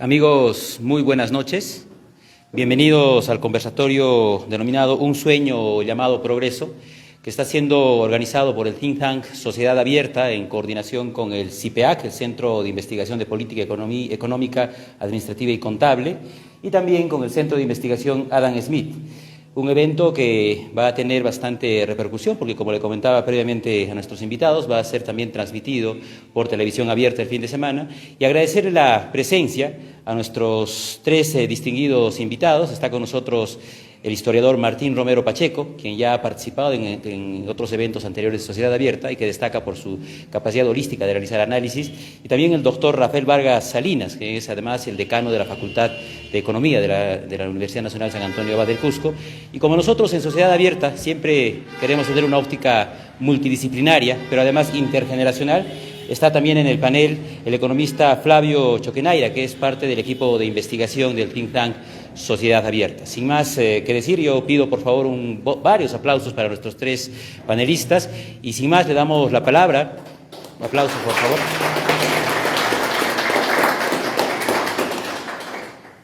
Amigos, muy buenas noches. Bienvenidos al conversatorio denominado Un sueño llamado Progreso, que está siendo organizado por el think tank Sociedad Abierta en coordinación con el CIPEAC, el Centro de Investigación de Política Económica, Administrativa y Contable, y también con el Centro de Investigación Adam Smith. Un evento que va a tener bastante repercusión porque, como le comentaba previamente a nuestros invitados, va a ser también transmitido por televisión abierta el fin de semana. Y agradecerle la presencia a nuestros tres distinguidos invitados. Está con nosotros el historiador Martín Romero Pacheco, quien ya ha participado en otros eventos anteriores de Sociedad Abierta y que destaca por su capacidad holística de realizar análisis, y también el doctor Rafael Vargas Salinas, que es además el decano de la Facultad de Economía de la Universidad Nacional San Antonio Abad del Cusco. Y como nosotros en Sociedad Abierta siempre queremos tener una óptica multidisciplinaria, pero además intergeneracional, está también en el panel el economista Flavio Choquenaira, que es parte del equipo de investigación del think tank Sociedad Abierta. Sin más que decir, yo pido por favor varios aplausos para nuestros tres panelistas y sin más le damos la palabra. Un aplauso, por favor.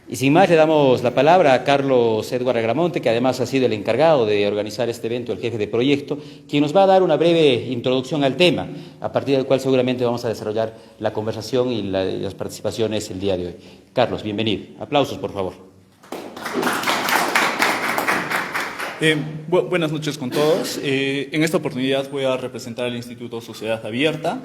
Y sin más le damos la palabra a Carlos Edward Agramonte, que además ha sido el encargado de organizar este evento, el jefe de proyecto, quien nos va a dar una breve introducción al tema, a partir del cual seguramente vamos a desarrollar la conversación y las participaciones el día de hoy. Carlos, bienvenido. Aplausos, por favor. Buenas noches con todos. En esta oportunidad voy a representar al Instituto Sociedad Abierta.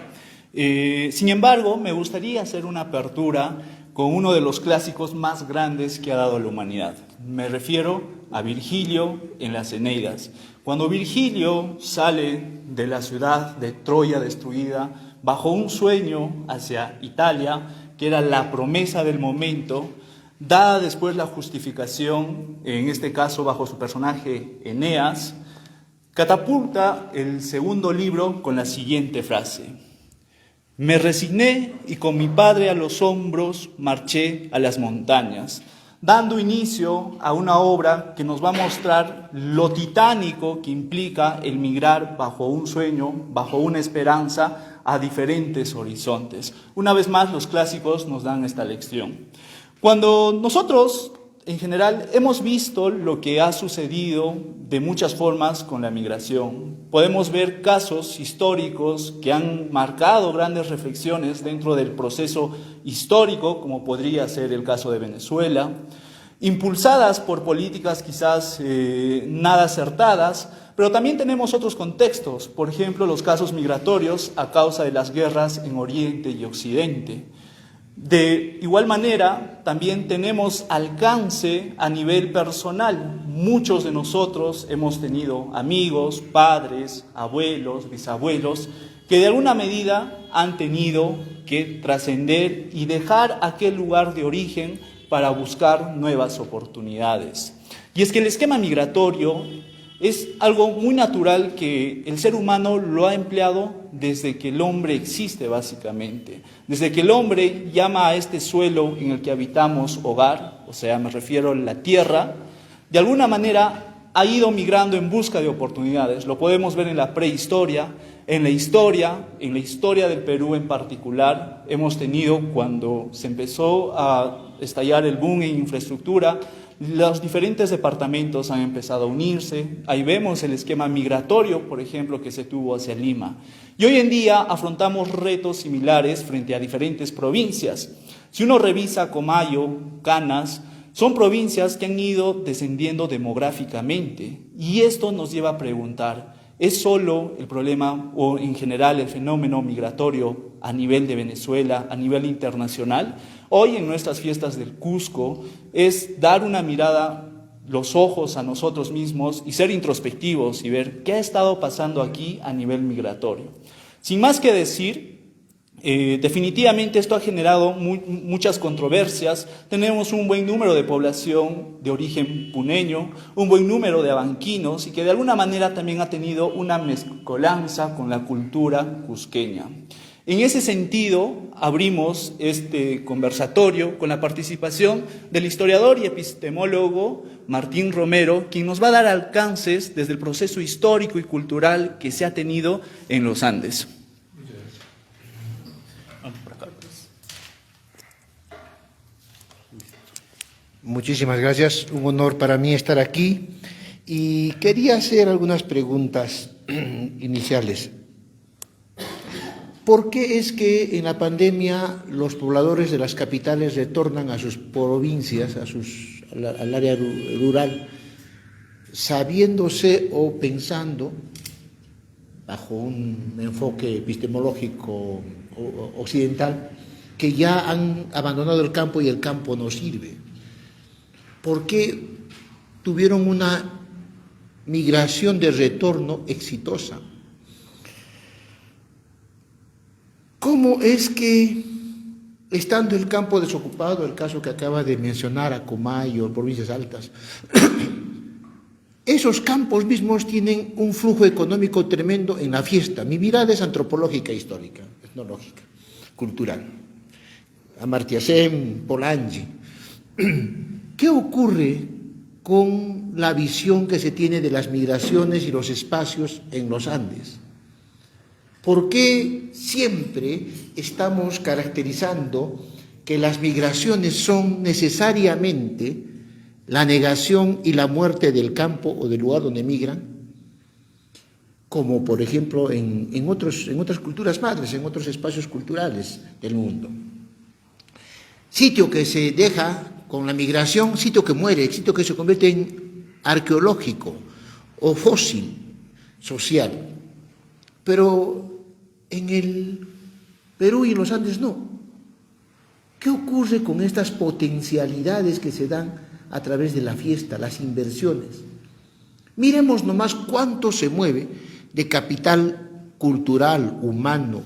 Sin embargo, me gustaría hacer una apertura con uno de los clásicos más grandes que ha dado la humanidad. Me refiero a Virgilio en las Eneidas. Cuando Virgilio sale de la ciudad de Troya destruida bajo un sueño hacia Italia, que era la promesa del momento, dada después la justificación, en este caso bajo su personaje Eneas, catapulta el segundo libro con la siguiente frase: me resigné y con mi padre a los hombros marché a las montañas, dando inicio a una obra que nos va a mostrar lo titánico que implica el migrar bajo un sueño, bajo una esperanza, a diferentes horizontes. Una vez más, los clásicos nos dan esta lección. Cuando nosotros, en general, hemos visto lo que ha sucedido de muchas formas con la migración, podemos ver casos históricos que han marcado grandes reflexiones dentro del proceso histórico, como podría ser el caso de Venezuela, impulsadas por políticas quizás nada acertadas, pero también tenemos otros contextos, por ejemplo, los casos migratorios a causa de las guerras en Oriente y Occidente. De igual manera, también tenemos alcance a nivel personal. Muchos de nosotros hemos tenido amigos, padres, abuelos, bisabuelos, que de alguna medida han tenido que trascender y dejar aquel lugar de origen para buscar nuevas oportunidades. Y es que el esquema migratorio es algo muy natural que el ser humano lo ha empleado desde que el hombre existe, básicamente. Desde que el hombre llama a este suelo en el que habitamos hogar, o sea, me refiero a la tierra, de alguna manera ha ido migrando en busca de oportunidades. Lo podemos ver en la prehistoria, en la historia del Perú en particular. Hemos tenido, cuando se empezó a estallar el boom en infraestructura, los diferentes departamentos han empezado a unirse. Ahí vemos el esquema migratorio, por ejemplo, que se tuvo hacia Lima. Y hoy en día afrontamos retos similares frente a diferentes provincias. Si uno revisa Comayo, Canas, son provincias que han ido descendiendo demográficamente. Y esto nos lleva a preguntar, ¿es solo el problema o en general el fenómeno migratorio a nivel de Venezuela, a nivel internacional? Hoy en nuestras fiestas del Cusco es dar una mirada, los ojos a nosotros mismos y ser introspectivos y ver qué ha estado pasando aquí a nivel migratorio. Sin más que decir, definitivamente esto ha generado muchas controversias. Tenemos un buen número de población de origen puneño, un buen número de abanquinos y que de alguna manera también ha tenido una mezcolanza con la cultura cusqueña. En ese sentido, abrimos este conversatorio con la participación del historiador y epistemólogo Martín Romero, quien nos va a dar alcances desde el proceso histórico y cultural que se ha tenido en los Andes. Muchísimas gracias, un honor para mí estar aquí y quería hacer algunas preguntas iniciales. ¿Por qué es que en la pandemia los pobladores de las capitales retornan a sus provincias, al área rural, sabiéndose o pensando, bajo un enfoque epistemológico occidental, que ya han abandonado el campo y el campo no sirve? ¿Por qué tuvieron una migración de retorno exitosa? ¿Cómo es que, estando el campo desocupado, el caso que acaba de mencionar, Acomayo, provincias altas, esos campos mismos tienen un flujo económico tremendo en la fiesta? Mi mirada es antropológica, histórica, etnológica, cultural. Amartya Sen, Polanyi. ¿Qué ocurre con la visión que se tiene de las migraciones y los espacios en los Andes? ¿Por qué siempre estamos caracterizando que las migraciones son necesariamente la negación y la muerte del campo o del lugar donde migran? Como por ejemplo en otras culturas madres, en otros espacios culturales del mundo. Sitio que se deja con la migración, sitio que muere, sitio que se convierte en arqueológico o fósil social. Pero en el Perú y en los Andes no. ¿Qué ocurre con estas potencialidades que se dan a través de la fiesta, las inversiones? Miremos nomás cuánto se mueve de capital cultural, humano,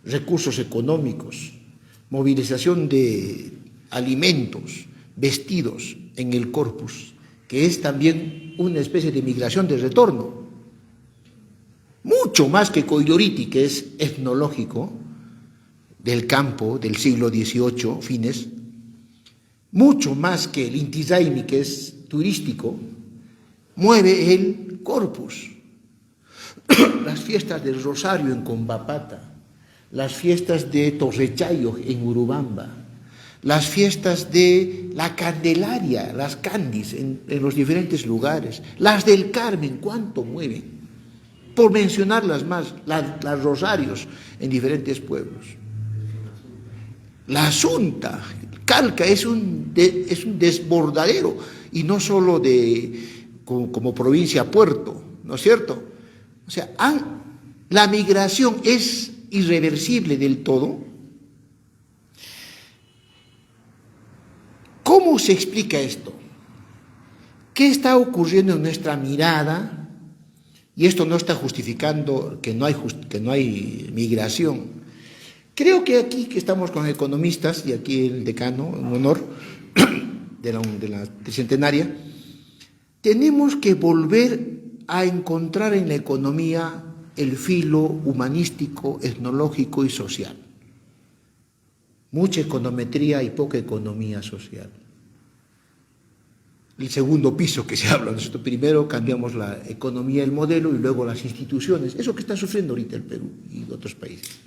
recursos económicos, movilización de alimentos, vestidos en el corpus, que es también una especie de migración de retorno. Mucho más que Coiroriti, que es etnológico, del campo del siglo XVIII, fines, mucho más que el Inti Raymi, que es turístico, mueve el corpus. Las fiestas del Rosario en Combapata, las fiestas de Torrechayo en Urubamba, las fiestas de la Candelaria, las candis en los diferentes lugares, las del Carmen, ¿cuánto mueven? Por mencionarlas más, las rosarios en diferentes pueblos. La Asunta, Calca, es un desbordadero, y no solo como provincia puerto, ¿no es cierto? O sea, la migración es irreversible del todo. ¿Cómo se explica esto? ¿Qué está ocurriendo en nuestra mirada? Y esto no está justificando que no hay migración. Creo que aquí que estamos con economistas, y aquí el decano, en honor de la tricentenaria, tenemos que volver a encontrar en la economía el filo humanístico, etnológico y social. Mucha econometría y poca economía social. El segundo piso que se habla, nosotros primero cambiamos la economía, el modelo, y luego las instituciones. Eso que está sufriendo ahorita el Perú y otros países.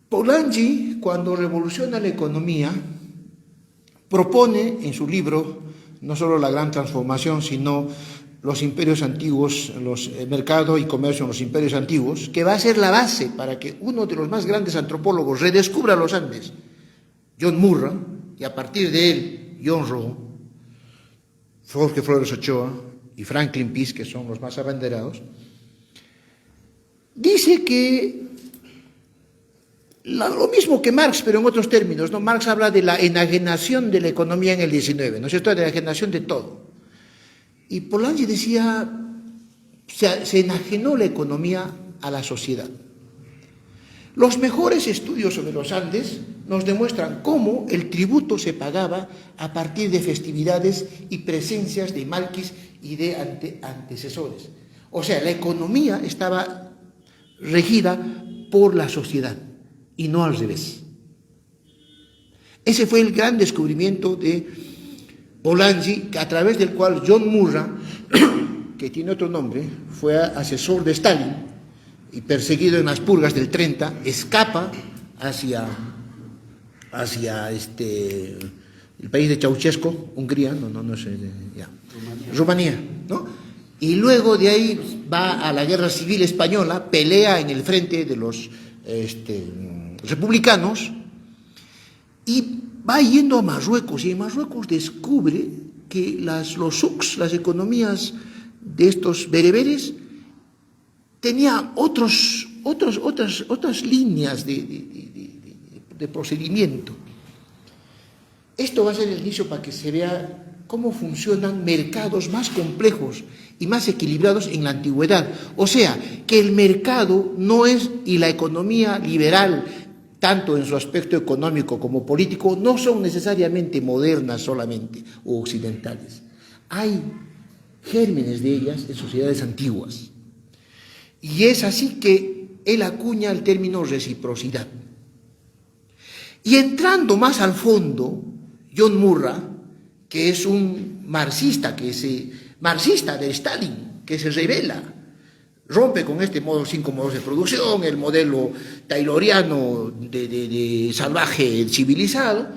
Polanyi, cuando revoluciona la economía, propone en su libro no solo la gran transformación, sino los imperios antiguos, el mercado y comercio en los imperios antiguos, que va a ser la base para que uno de los más grandes antropólogos redescubra los Andes, John Murray, y a partir de él, John Rowe, Jorge Flores Ochoa y Franklin Pease, que son los más abanderados, dice que lo mismo que Marx, pero en otros términos, ¿no? Marx habla de la enajenación de la economía en el XIX, ¿no es cierto?, de la enajenación de todo. Y Polanyi decía, se enajenó la economía a la sociedad. Los mejores estudios sobre los Andes nos demuestran cómo el tributo se pagaba a partir de festividades y presencias de malquis y de antecesores. O sea, la economía estaba regida por la sociedad y no al revés. Ese fue el gran descubrimiento de Polanyi, a través del cual John Murray, que tiene otro nombre, fue asesor de Stalin y perseguido en las purgas del 30, escapa hacia hacia el país de Ceausescu, Hungría, no sé, ya, Rumanía, ¿no? Y luego de ahí va a la Guerra Civil Española, pelea en el frente de los republicanos y va yendo a Marruecos, y en Marruecos descubre que los souks, las economías de estos bereberes, tenían otras líneas de procedimiento. Esto va a ser el inicio para que se vea cómo funcionan mercados más complejos y más equilibrados en la antigüedad. O sea, que el mercado no es, y la economía liberal, tanto en su aspecto económico como político, no son necesariamente modernas solamente o occidentales. Hay gérmenes de ellas en sociedades antiguas. Y es así que él acuña el término reciprocidad. Y entrando más al fondo, John Murray, que es un marxista de Stalin, que se rebela, rompe con este modo 5 modos de producción, el modelo tayloriano de salvaje civilizado,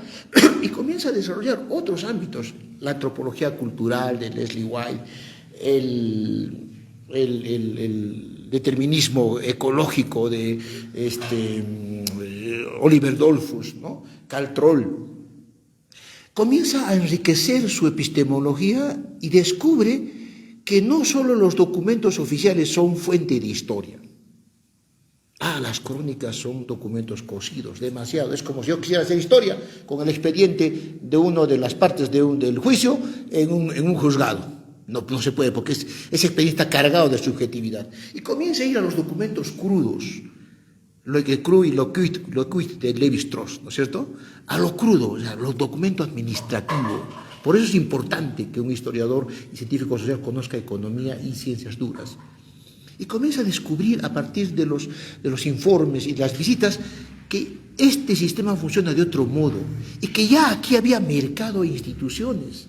y comienza a desarrollar otros ámbitos, la antropología cultural de Leslie White, el determinismo ecológico de Oliver Dollfuss, ¿no? Karl Troll. Comienza a enriquecer su epistemología y descubre que no solo los documentos oficiales son fuente de historia. Las crónicas son documentos cosidos, demasiado. Es como si yo quisiera hacer historia con el expediente de una de las partes del juicio en un juzgado. No se puede, porque ese expediente está cargado de subjetividad. Y comienza a ir a los documentos crudos, lo cru y lo cuit de Levi-Strauss, ¿no es cierto? A lo crudo, o sea, los documentos administrativos. Por eso es importante que un historiador y científico social conozca economía y ciencias duras. Y comienza a descubrir a partir de los informes y las visitas que este sistema funciona de otro modo y que ya aquí había mercado e instituciones.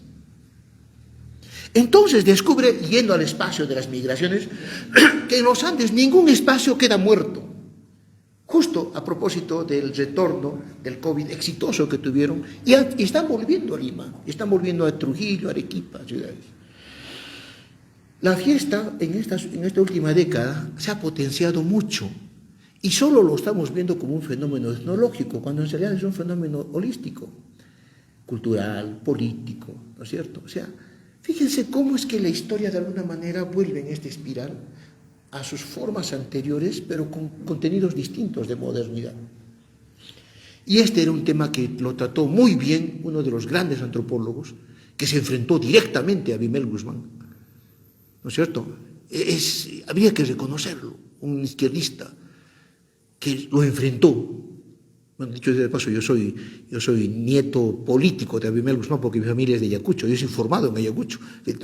Entonces descubre, yendo al espacio de las migraciones, que en los Andes ningún espacio queda muerto. Justo a propósito del retorno del COVID exitoso que tuvieron, y están volviendo a Lima, están volviendo a Trujillo, Arequipa, ciudades. La fiesta en esta última década se ha potenciado mucho, y solo lo estamos viendo como un fenómeno etnológico, cuando en realidad es un fenómeno holístico, cultural, político, ¿no es cierto? O sea, fíjense cómo es que la historia de alguna manera vuelve en esta espiral a sus formas anteriores, pero con contenidos distintos de modernidad. Y este era un tema que lo trató muy bien uno de los grandes antropólogos, que se enfrentó directamente a Abimel Guzmán, ¿no es cierto? Habría que reconocerlo, un izquierdista que lo enfrentó. Bueno, dicho de paso, yo soy nieto político de Abimel Guzmán porque mi familia es de Ayacucho, yo soy formado en Ayacucho,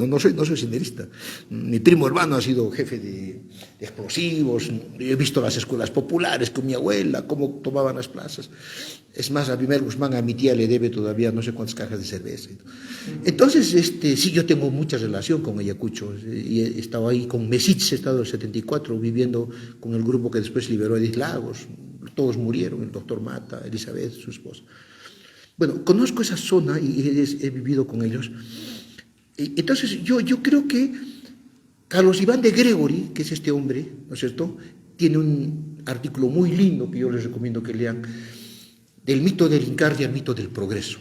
no soy senderista. Mi primo hermano ha sido jefe de explosivos, yo he visto las escuelas populares con mi abuela, cómo tomaban las plazas. Es más, Abimel Guzmán a mi tía le debe todavía no sé cuántas cajas de cerveza. Entonces, sí, yo tengo mucha relación con Ayacucho, y he estado ahí con Mesich, he estado en el 74 viviendo con el grupo que después liberó Edith Lagos. Todos murieron, el doctor Mata, Elizabeth, su esposa. Bueno, conozco esa zona y he vivido con ellos. Entonces, yo creo que Carlos Iván de Gregory, que es este hombre, ¿no es cierto?, tiene un artículo muy lindo que yo les recomiendo que lean, del mito del Incardi al mito del progreso,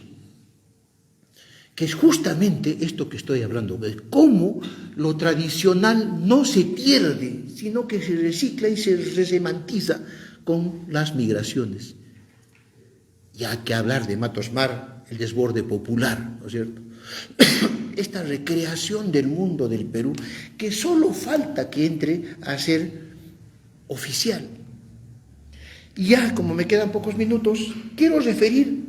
que es justamente esto que estoy hablando, de cómo lo tradicional no se pierde, sino que se recicla y se resemantiza con las migraciones. Ya que hablar de Matos Mar, el desborde popular, ¿no es cierto? Esta recreación del mundo del Perú, que solo falta que entre a ser oficial. Y ya, como me quedan pocos minutos, quiero referir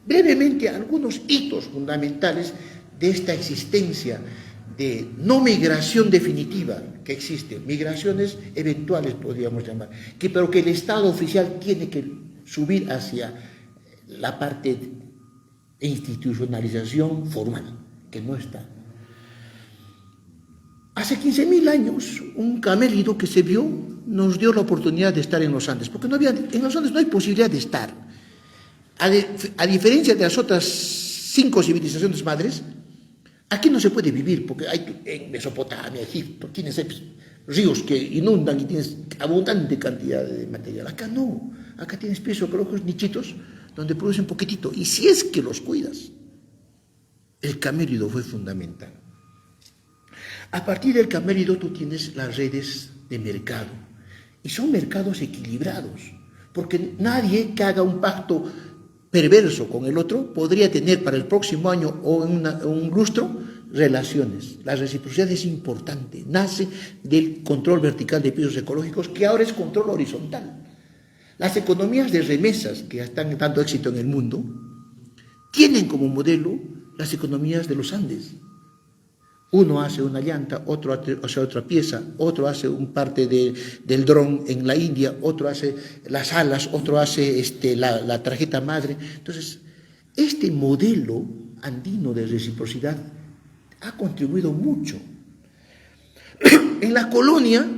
brevemente a algunos hitos fundamentales de esta existencia de no migración definitiva que existe, migraciones eventuales podríamos llamar, pero que el Estado oficial tiene que subir hacia la parte de institucionalización formal, que no está. Hace 15.000 años, un camérido que se vio nos dio la oportunidad de estar en los Andes, porque en los Andes no hay posibilidad de estar. A diferencia de las otras 5 civilizaciones madres, aquí no se puede vivir, porque hay en Mesopotamia, Egipto, tienes ríos que inundan y tienes abundante cantidad de material. Acá no, acá tienes pisos ecológicos, nichitos, donde producen poquitito, y si es que los cuidas. El camérido fue fundamental. A partir del camérido tú tienes las redes de mercado, y son mercados equilibrados, porque nadie que haga un pacto perverso con el otro podría tener para el próximo año o en un lustro relaciones. La reciprocidad es importante, nace del control vertical de pisos ecológicos, que ahora es control horizontal. Las economías de remesas que están dando éxito en el mundo tienen como modelo las economías de los Andes. Uno hace una llanta, otro hace otra pieza, otro hace un parte del dron en la India, otro hace las alas, otro hace la tarjeta madre. Entonces, este modelo andino de reciprocidad ha contribuido mucho. En la colonia,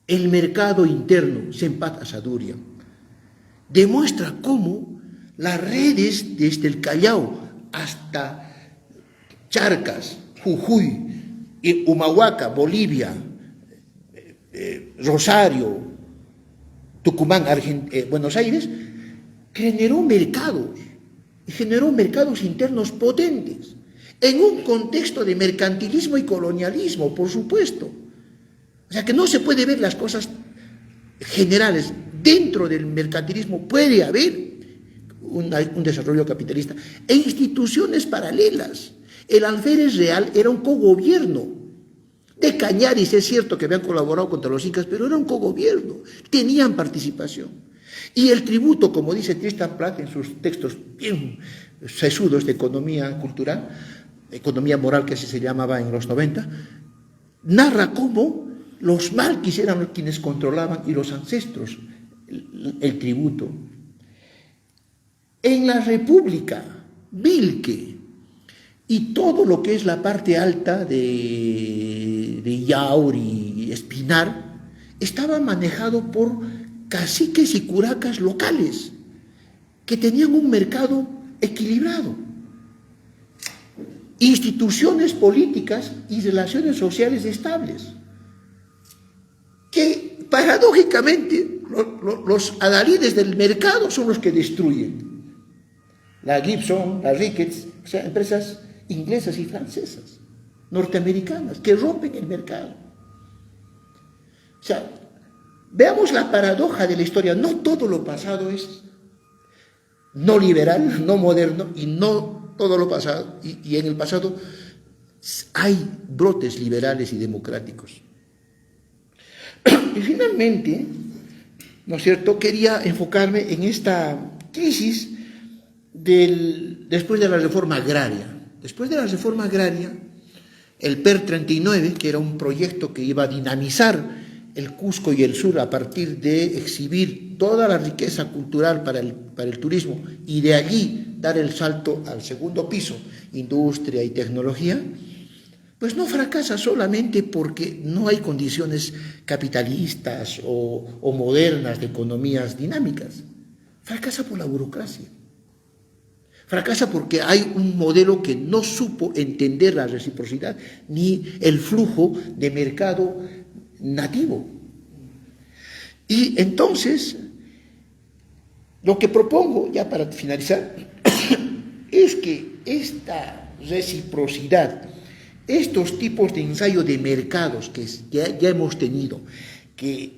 el mercado interno, Sempat Asaduria, demuestra cómo las redes desde el Callao hasta Charcas, Jujuy, Humahuaca, Bolivia, Rosario, Tucumán, Buenos Aires, generó mercados internos potentes, en un contexto de mercantilismo y colonialismo, por supuesto. O sea que no se puede ver las cosas generales. Dentro del mercantilismo puede haber un desarrollo capitalista e instituciones paralelas. El alférez real era un cogobierno. De Cañaris es cierto que habían colaborado contra los incas, pero era un cogobierno, tenían participación. Y el tributo, como dice Tristan Platt en sus textos bien sesudos de economía cultural, economía moral, que así se llamaba en los 90, narra cómo los malquis eran quienes controlaban y los ancestros el tributo. En la República, Vilque y todo lo que es la parte alta de Yauri y Espinar estaba manejado por caciques y curacas locales que tenían un mercado equilibrado, instituciones políticas y relaciones sociales estables, que paradójicamente los adalides del mercado son los que destruyen. La Gibson, la Ricketts, o sea, empresas inglesas y francesas, norteamericanas, que rompen el mercado. O sea, veamos la paradoja de la historia. No todo lo pasado es no liberal, no moderno, y no todo lo pasado, y en el pasado hay brotes liberales y democráticos. Y finalmente, ¿no es cierto?, quería enfocarme en esta crisis después de la reforma agraria. Después de la reforma agraria, el PER 39, que era un proyecto que iba a dinamizar el Cusco y el sur a partir de exhibir toda la riqueza cultural para el turismo y de allí dar el salto al segundo piso, industria y tecnología, pues no fracasa solamente porque no hay condiciones capitalistas o modernas de economías dinámicas. Fracasa por la burocracia. Fracasa porque hay un modelo que no supo entender la reciprocidad ni el flujo de mercado nativo. Y entonces, lo que propongo, ya para finalizar, es que esta reciprocidad, estos tipos de ensayo de mercados que ya hemos tenido, que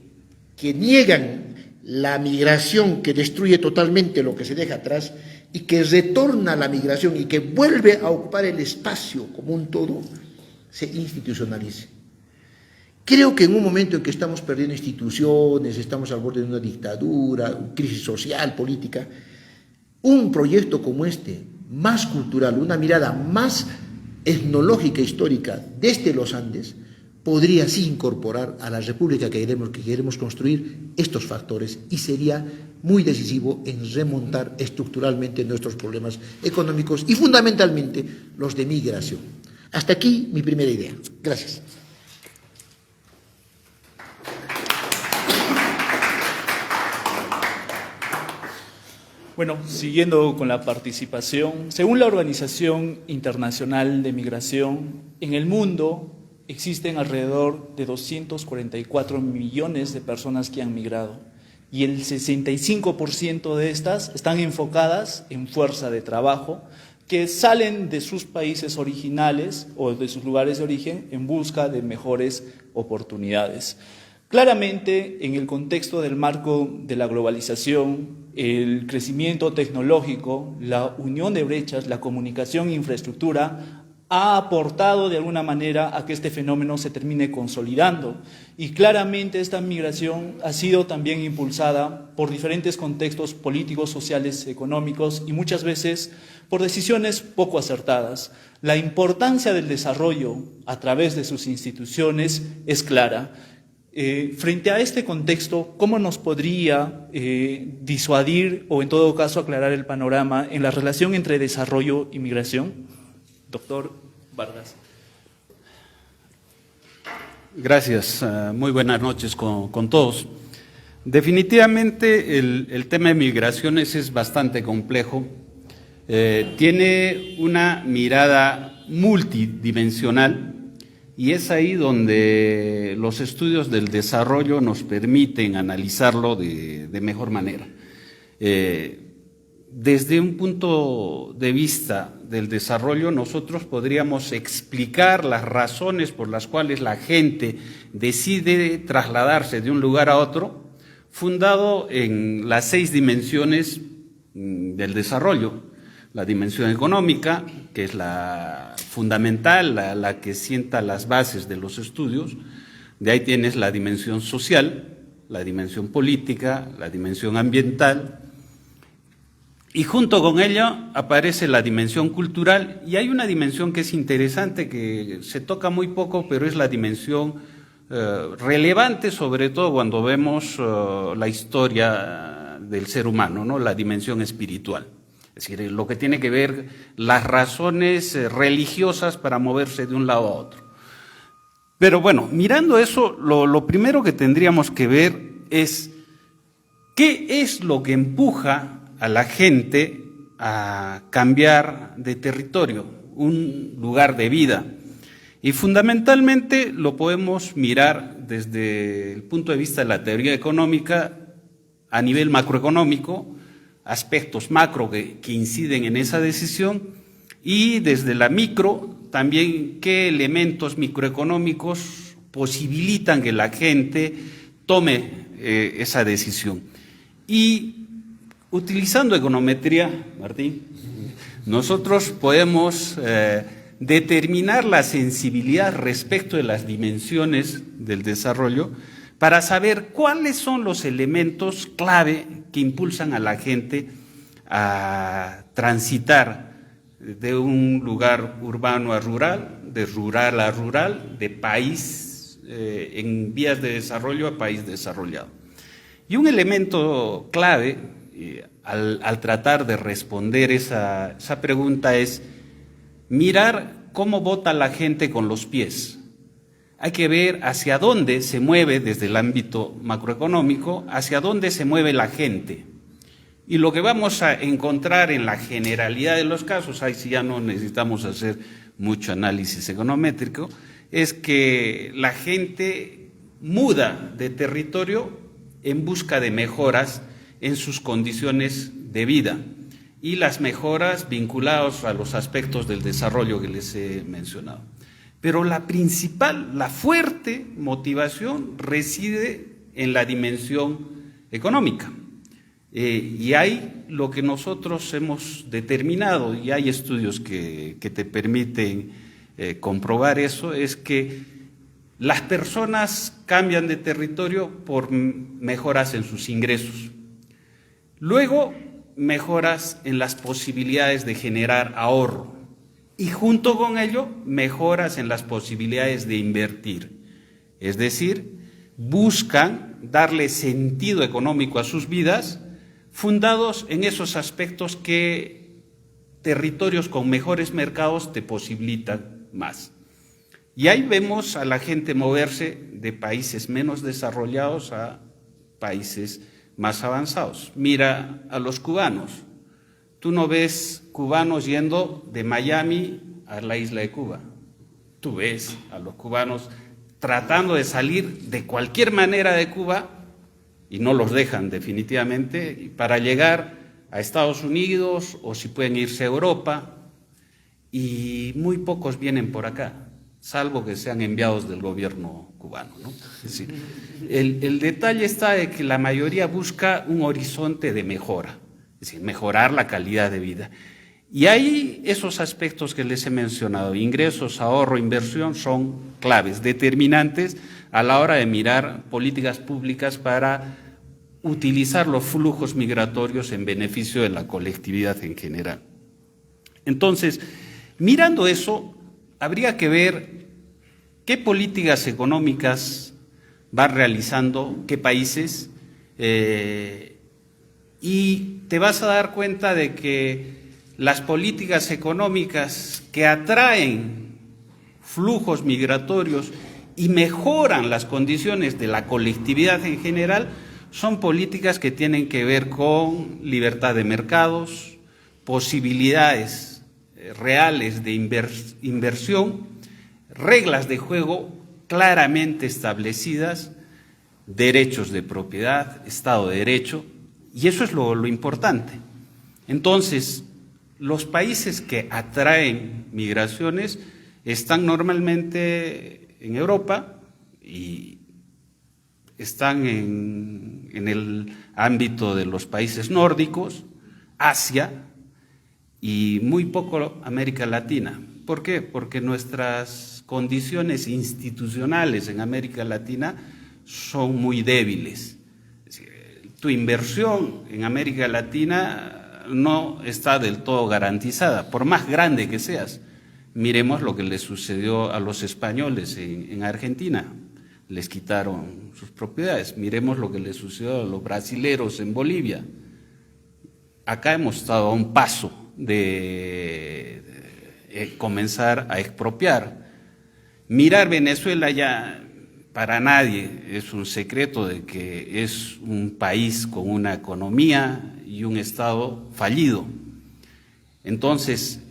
niegan la migración, que destruye totalmente lo que se deja atrás, y que retorna la migración y que vuelve a ocupar el espacio como un todo, se institucionalice. Creo que en un momento en que estamos perdiendo instituciones, estamos al borde de una dictadura, crisis social, política, un proyecto como este, más cultural, una mirada más etnológica, histórica, desde los Andes, podría sí incorporar a la república que queremos construir estos factores y sería muy decisivo en remontar estructuralmente nuestros problemas económicos y fundamentalmente los de migración. Hasta aquí mi primera idea. Gracias. Bueno, siguiendo con la participación, según la Organización Internacional de Migración, en el mundo existen alrededor de 244 millones de personas que han migrado y el 65% de estas están enfocadas en fuerza de trabajo que salen de sus países originales o de sus lugares de origen en busca de mejores oportunidades. Claramente, en el contexto del marco de la globalización, el crecimiento tecnológico, la unión de brechas, la comunicación e infraestructura ha aportado de alguna manera a que este fenómeno se termine consolidando. Y claramente esta migración ha sido también impulsada por diferentes contextos políticos, sociales, económicos y muchas veces por decisiones poco acertadas. La importancia del desarrollo a través de sus instituciones es clara. Frente a este contexto, ¿cómo nos podría disuadir o en todo caso aclarar el panorama en la relación entre desarrollo y migración? Doctor Vargas. Gracias, muy buenas noches con todos. Definitivamente el tema de migraciones es bastante complejo, tiene una mirada multidimensional y es ahí donde los estudios del desarrollo nos permiten analizarlo de mejor manera. Desde un punto de vista del desarrollo, nosotros podríamos explicar las razones por las cuales la gente decide trasladarse de un lugar a otro, fundado en las 6 dimensiones del desarrollo. La dimensión económica, que es la fundamental, la que sienta las bases de los estudios. De ahí tienes la dimensión social, la dimensión política, la dimensión ambiental, y junto con ella aparece la dimensión cultural, y hay una dimensión que es interesante, que se toca muy poco, pero es la dimensión relevante, sobre todo cuando vemos la historia del ser humano, ¿no? La dimensión espiritual. Es decir, lo que tiene que ver las razones religiosas para moverse de un lado a otro. Pero bueno, mirando eso, lo primero que tendríamos que ver es qué es lo que empuja a la gente a cambiar de territorio, un lugar de vida. Y fundamentalmente lo podemos mirar desde el punto de vista de la teoría económica a nivel macroeconómico, aspectos macro que inciden en esa decisión, y desde la micro también qué elementos microeconómicos posibilitan que la gente tome esa decisión. Y utilizando econometría, Martín, nosotros podemos determinar la sensibilidad respecto de las dimensiones del desarrollo para saber cuáles son los elementos clave que impulsan a la gente a transitar de un lugar urbano a rural, de rural a rural, de país en vías de desarrollo a país desarrollado. Y un elemento clave al tratar de responder esa pregunta es mirar cómo vota la gente con los pies. Hay que ver hacia dónde se mueve desde el ámbito macroeconómico, hacia dónde se mueve la gente. Y lo que vamos a encontrar en la generalidad de los casos, ahí sí ya no necesitamos hacer mucho análisis econométrico, es que la gente muda de territorio en busca de mejoras en sus condiciones de vida y las mejoras vinculadas a los aspectos del desarrollo que les he mencionado. Pero la principal, la fuerte motivación reside en la dimensión económica. Y hay lo que nosotros hemos determinado, y hay estudios que te permiten comprobar eso, es que las personas cambian de territorio por mejoras en sus ingresos. Luego, mejoras en las posibilidades de generar ahorro. Y junto con ello, mejoras en las posibilidades de invertir. Es decir, buscan darle sentido económico a sus vidas, fundados en esos aspectos que territorios con mejores mercados te posibilitan más. Y ahí vemos a la gente moverse de países menos desarrollados a países más avanzados. Mira a los cubanos, tú no ves cubanos yendo de Miami a la isla de Cuba. Tú ves a los cubanos tratando de salir de cualquier manera de Cuba y no los dejan definitivamente para llegar a Estados Unidos o si pueden irse a Europa, y muy pocos vienen por acá, salvo que sean enviados del gobierno cubano, ¿no? Es decir, el detalle está de que la mayoría busca un horizonte de mejora, es decir, mejorar la calidad de vida. Y ahí esos aspectos que les he mencionado, ingresos, ahorro, inversión, son claves, determinantes a la hora de mirar políticas públicas para utilizar los flujos migratorios en beneficio de la colectividad en general. Entonces, mirando eso, habría que ver qué políticas económicas van realizando qué países, y te vas a dar cuenta de que las políticas económicas que atraen flujos migratorios y mejoran las condiciones de la colectividad en general son políticas que tienen que ver con libertad de mercados, posibilidades reales de inversión, reglas de juego claramente establecidas, derechos de propiedad, Estado de Derecho, y eso es lo importante. Entonces, los países que atraen migraciones están normalmente en Europa y están en el ámbito de los países nórdicos, Asia y muy poco América Latina. ¿Por qué? Porque nuestras condiciones institucionales en América Latina son muy débiles. Es decir, tu inversión en América Latina no está del todo garantizada, por más grande que seas. Miremos lo que le sucedió a los españoles en Argentina, les quitaron sus propiedades. Miremos lo que le sucedió a los brasileros en Bolivia. Acá hemos estado a un paso de comenzar a expropiar. Mirar Venezuela ya para nadie es un secreto de que es un país con una economía y un Estado fallido. Entonces,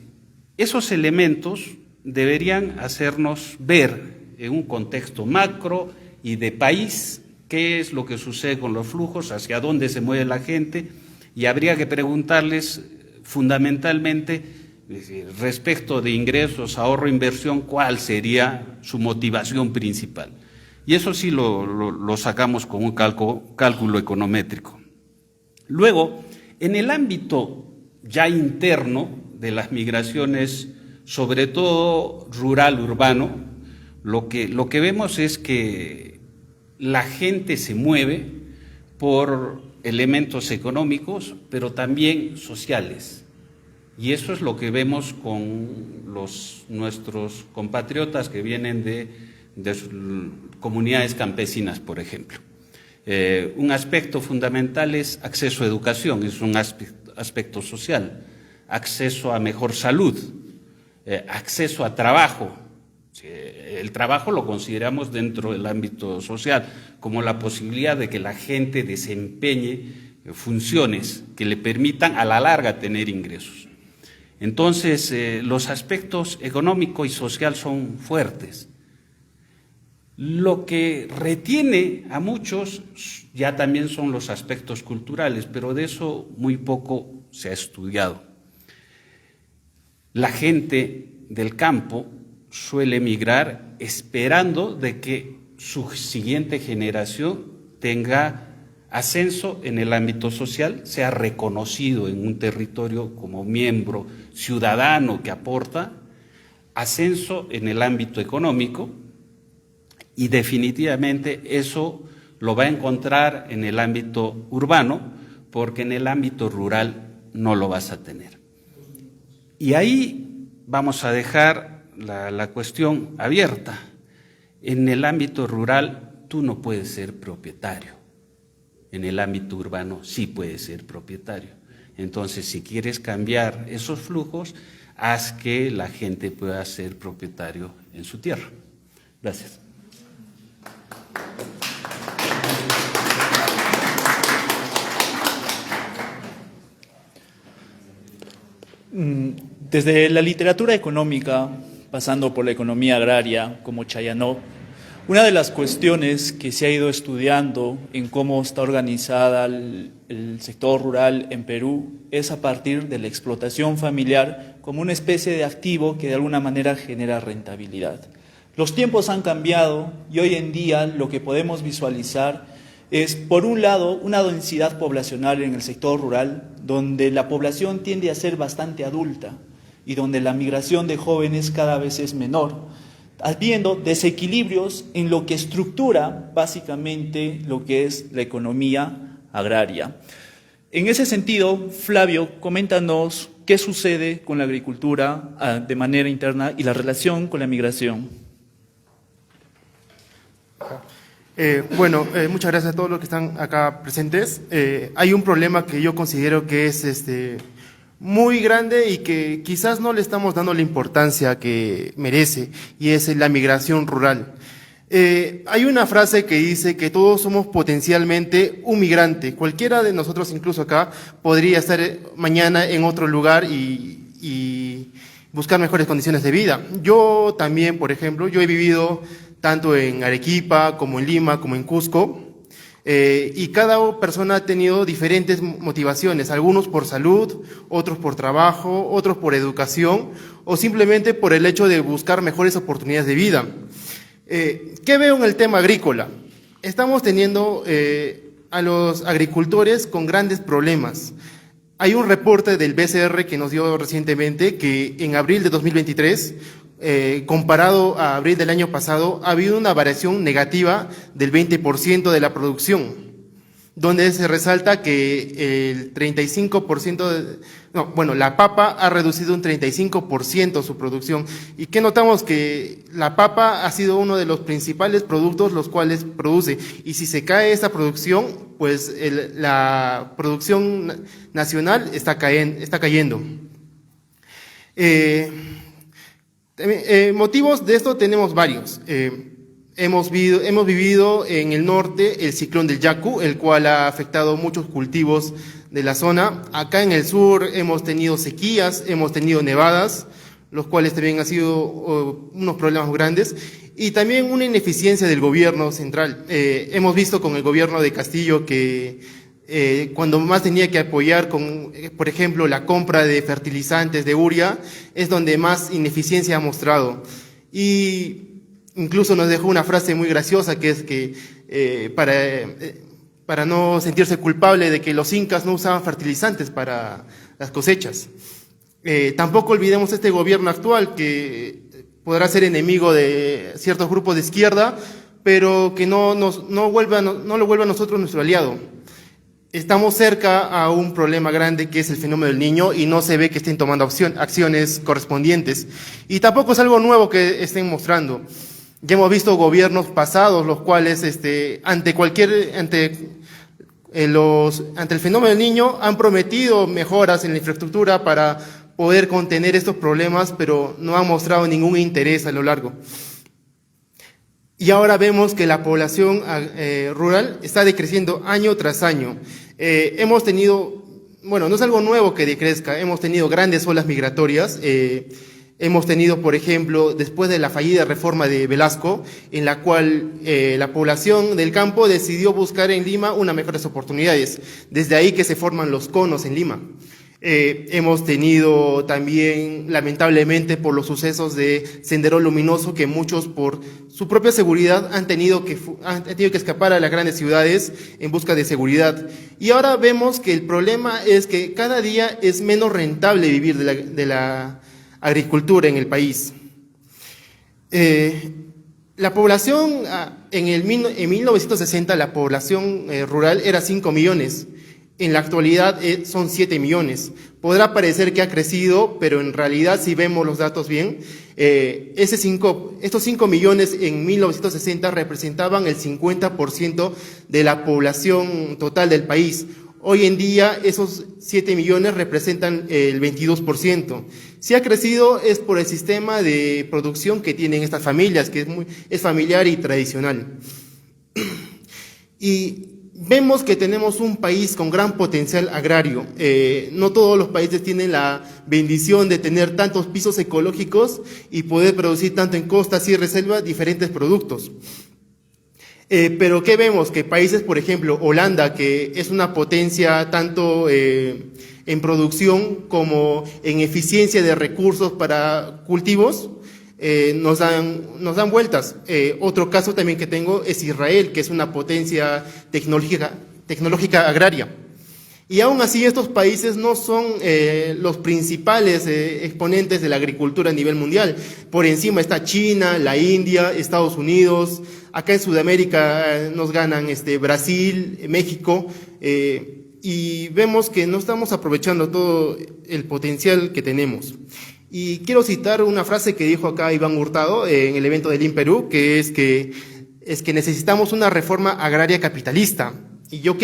esos elementos deberían hacernos ver en un contexto macro y de país qué es lo que sucede con los flujos, hacia dónde se mueve la gente, y habría que preguntarles fundamentalmente respecto de ingresos, ahorro, inversión, cuál sería su motivación principal. Y eso sí lo sacamos con un cálculo econométrico. Luego, en el ámbito ya interno de las migraciones, sobre todo rural-urbano, lo que vemos es que la gente se mueve por elementos económicos, pero también sociales. Y eso es lo que vemos con nuestros compatriotas que vienen de comunidades campesinas, por ejemplo. Un aspecto fundamental es acceso a educación, es un aspecto social, acceso a mejor salud, acceso a trabajo. El trabajo lo consideramos dentro del ámbito social, como la posibilidad de que la gente desempeñe funciones que le permitan a la larga tener ingresos. Entonces, los aspectos económico y social son fuertes. Lo que retiene a muchos ya también son los aspectos culturales, pero de eso muy poco se ha estudiado. La gente del campo suele migrar esperando de que su siguiente generación tenga ascenso en el ámbito social, sea reconocido en un territorio como miembro ciudadano que aporta, ascenso en el ámbito económico, y definitivamente eso lo va a encontrar en el ámbito urbano, porque en el ámbito rural no lo vas a tener. Y ahí vamos a dejar la cuestión abierta. En el ámbito rural tú no puedes ser propietario, en el ámbito urbano sí puedes ser propietario. Entonces, si quieres cambiar esos flujos, haz que la gente pueda ser propietario en su tierra. Gracias. Desde la literatura económica, pasando por la economía agraria, como Chayanov, una de las cuestiones que se ha ido estudiando en cómo está organizada el sector rural en Perú es a partir de la explotación familiar como una especie de activo que de alguna manera genera rentabilidad. Los tiempos han cambiado y hoy en día lo que podemos visualizar es, por un lado, una densidad poblacional en el sector rural, donde la población tiende a ser bastante adulta y donde la migración de jóvenes cada vez es menor, habiendo desequilibrios en lo que estructura básicamente lo que es la economía agraria. En ese sentido, Flavio, coméntanos qué sucede con la agricultura de manera interna y la relación con la migración. Muchas gracias a todos los que están acá presentes. Hay un problema que yo considero que es muy grande y que quizás no le estamos dando la importancia que merece, y es la migración rural. Hay una frase que dice que todos somos potencialmente un migrante. Cualquiera de nosotros, incluso acá, podría estar mañana en otro lugar y buscar mejores condiciones de vida. Yo también, por ejemplo, yo he vivido tanto en Arequipa, como en Lima, como en Cusco, y cada persona ha tenido diferentes motivaciones, algunos por salud, otros por trabajo, otros por educación, o simplemente por el hecho de buscar mejores oportunidades de vida. ¿Qué veo en el tema agrícola? Estamos teniendo a los agricultores con grandes problemas. Hay un reporte del BCR que nos dio recientemente que en abril de 2023, comparado a abril del año pasado, ha habido una variación negativa del 20% de la producción, donde se resalta que el 35%, la papa ha reducido un 35% su producción. ¿Y qué notamos? Que la papa ha sido uno de los principales productos los cuales produce, y si se cae esa producción, pues la producción nacional está cayendo. Motivos de esto tenemos varios. Hemos vivido en el norte el ciclón del Yaku, el cual ha afectado muchos cultivos de la zona. Acá en el sur hemos tenido sequías, hemos tenido nevadas, los cuales también han sido unos problemas grandes, y también una ineficiencia del gobierno central. Hemos visto con el gobierno de Castillo que cuando más tenía que apoyar con, por ejemplo, la compra de fertilizantes de urea, es donde más ineficiencia ha mostrado. Y incluso nos dejó una frase muy graciosa, que es que para no sentirse culpable de que los incas no usaban fertilizantes para las cosechas. Tampoco olvidemos este gobierno actual, que podrá ser enemigo de ciertos grupos de izquierda, pero que no lo vuelva a nosotros nuestro aliado. Estamos cerca a un problema grande, que es el fenómeno del Niño, y no se ve que estén tomando acciones correspondientes. Y tampoco es algo nuevo que estén mostrando. Ya hemos visto gobiernos pasados, los cuales ante el fenómeno del Niño han prometido mejoras en la infraestructura para poder contener estos problemas, pero no han mostrado ningún interés a lo largo. Y ahora vemos que la población rural está decreciendo año tras año. Hemos tenido, no es algo nuevo que decrezca, hemos tenido grandes olas migratorias. Hemos tenido, por ejemplo, después de la fallida reforma de Velasco, en la cual la población del campo decidió buscar en Lima unas mejores oportunidades. Desde ahí que se forman los conos en Lima. Hemos tenido también, lamentablemente, por los sucesos de Sendero Luminoso, que muchos por su propia seguridad han tenido que escapar a las grandes ciudades en busca de seguridad. Y ahora vemos que el problema es que cada día es menos rentable vivir de la agricultura en el país. La población, en 1960, la población rural era 5 millones. En la actualidad son 7 millones. Podrá parecer que ha crecido, pero en realidad, si vemos los datos bien, estos 5 millones en 1960 representaban el 50% de la población total del país. Hoy en día, esos 7 millones representan el 22%. Si ha crecido es por el sistema de producción que tienen estas familias, que es familiar y tradicional. Y vemos que tenemos un país con gran potencial agrario. No todos los países tienen la bendición de tener tantos pisos ecológicos y poder producir tanto en costa, sierra y selva diferentes productos. Pero ¿qué vemos? Que países, por ejemplo, Holanda, que es una potencia tanto en producción como en eficiencia de recursos para cultivos, nos dan vueltas. Otro caso también que tengo es Israel, que es una potencia tecnológica agraria. Y aún así estos países no son los principales exponentes de la agricultura a nivel mundial. Por encima está China, la India, Estados Unidos. Acá en Sudamérica nos ganan Brasil, México, y vemos que no estamos aprovechando todo el potencial que tenemos. Y quiero citar una frase que dijo acá Iván Hurtado en el evento del INPERÚ, que es que necesitamos una reforma agraria capitalista. Y yo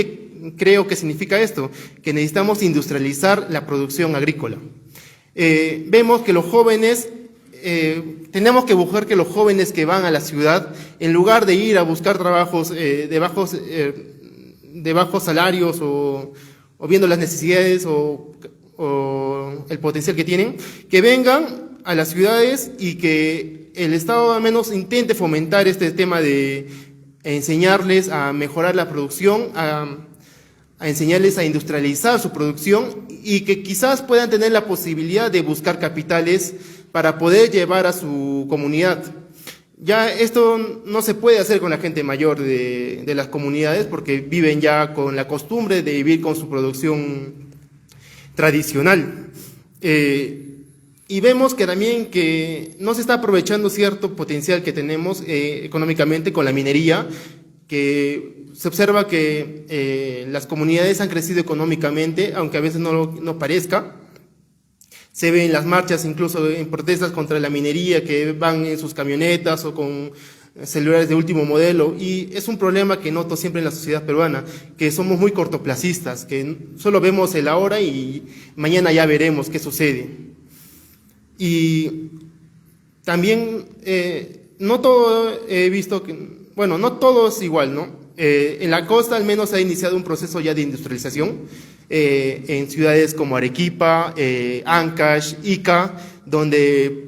creo que significa esto, que necesitamos industrializar la producción agrícola. Vemos que los jóvenes, tenemos que buscar que los jóvenes que van a la ciudad, en lugar de ir a buscar trabajos de bajos salarios o viendo las necesidades o el potencial que tienen, que vengan a las ciudades y que el Estado al menos intente fomentar este tema de enseñarles a mejorar la producción, a enseñarles a industrializar su producción y que quizás puedan tener la posibilidad de buscar capitales para poder llevar a su comunidad. Ya esto no se puede hacer con la gente mayor de las comunidades porque viven ya con la costumbre de vivir con su producción tradicional. Y vemos que también que no se está aprovechando cierto potencial que tenemos económicamente con la minería, que se observa que las comunidades han crecido económicamente, aunque a veces no parezca. Se ven las marchas, incluso en protestas contra la minería, que van en sus camionetas o con celulares de último modelo, y es un problema que noto siempre en la sociedad peruana, que somos muy cortoplacistas, que solo vemos el ahora y mañana ya veremos qué sucede. Y también no todo he visto que, bueno, no todo es igual, ¿no? En la costa al menos ha iniciado un proceso ya de industrialización, en ciudades como Arequipa, Ancash, Ica, donde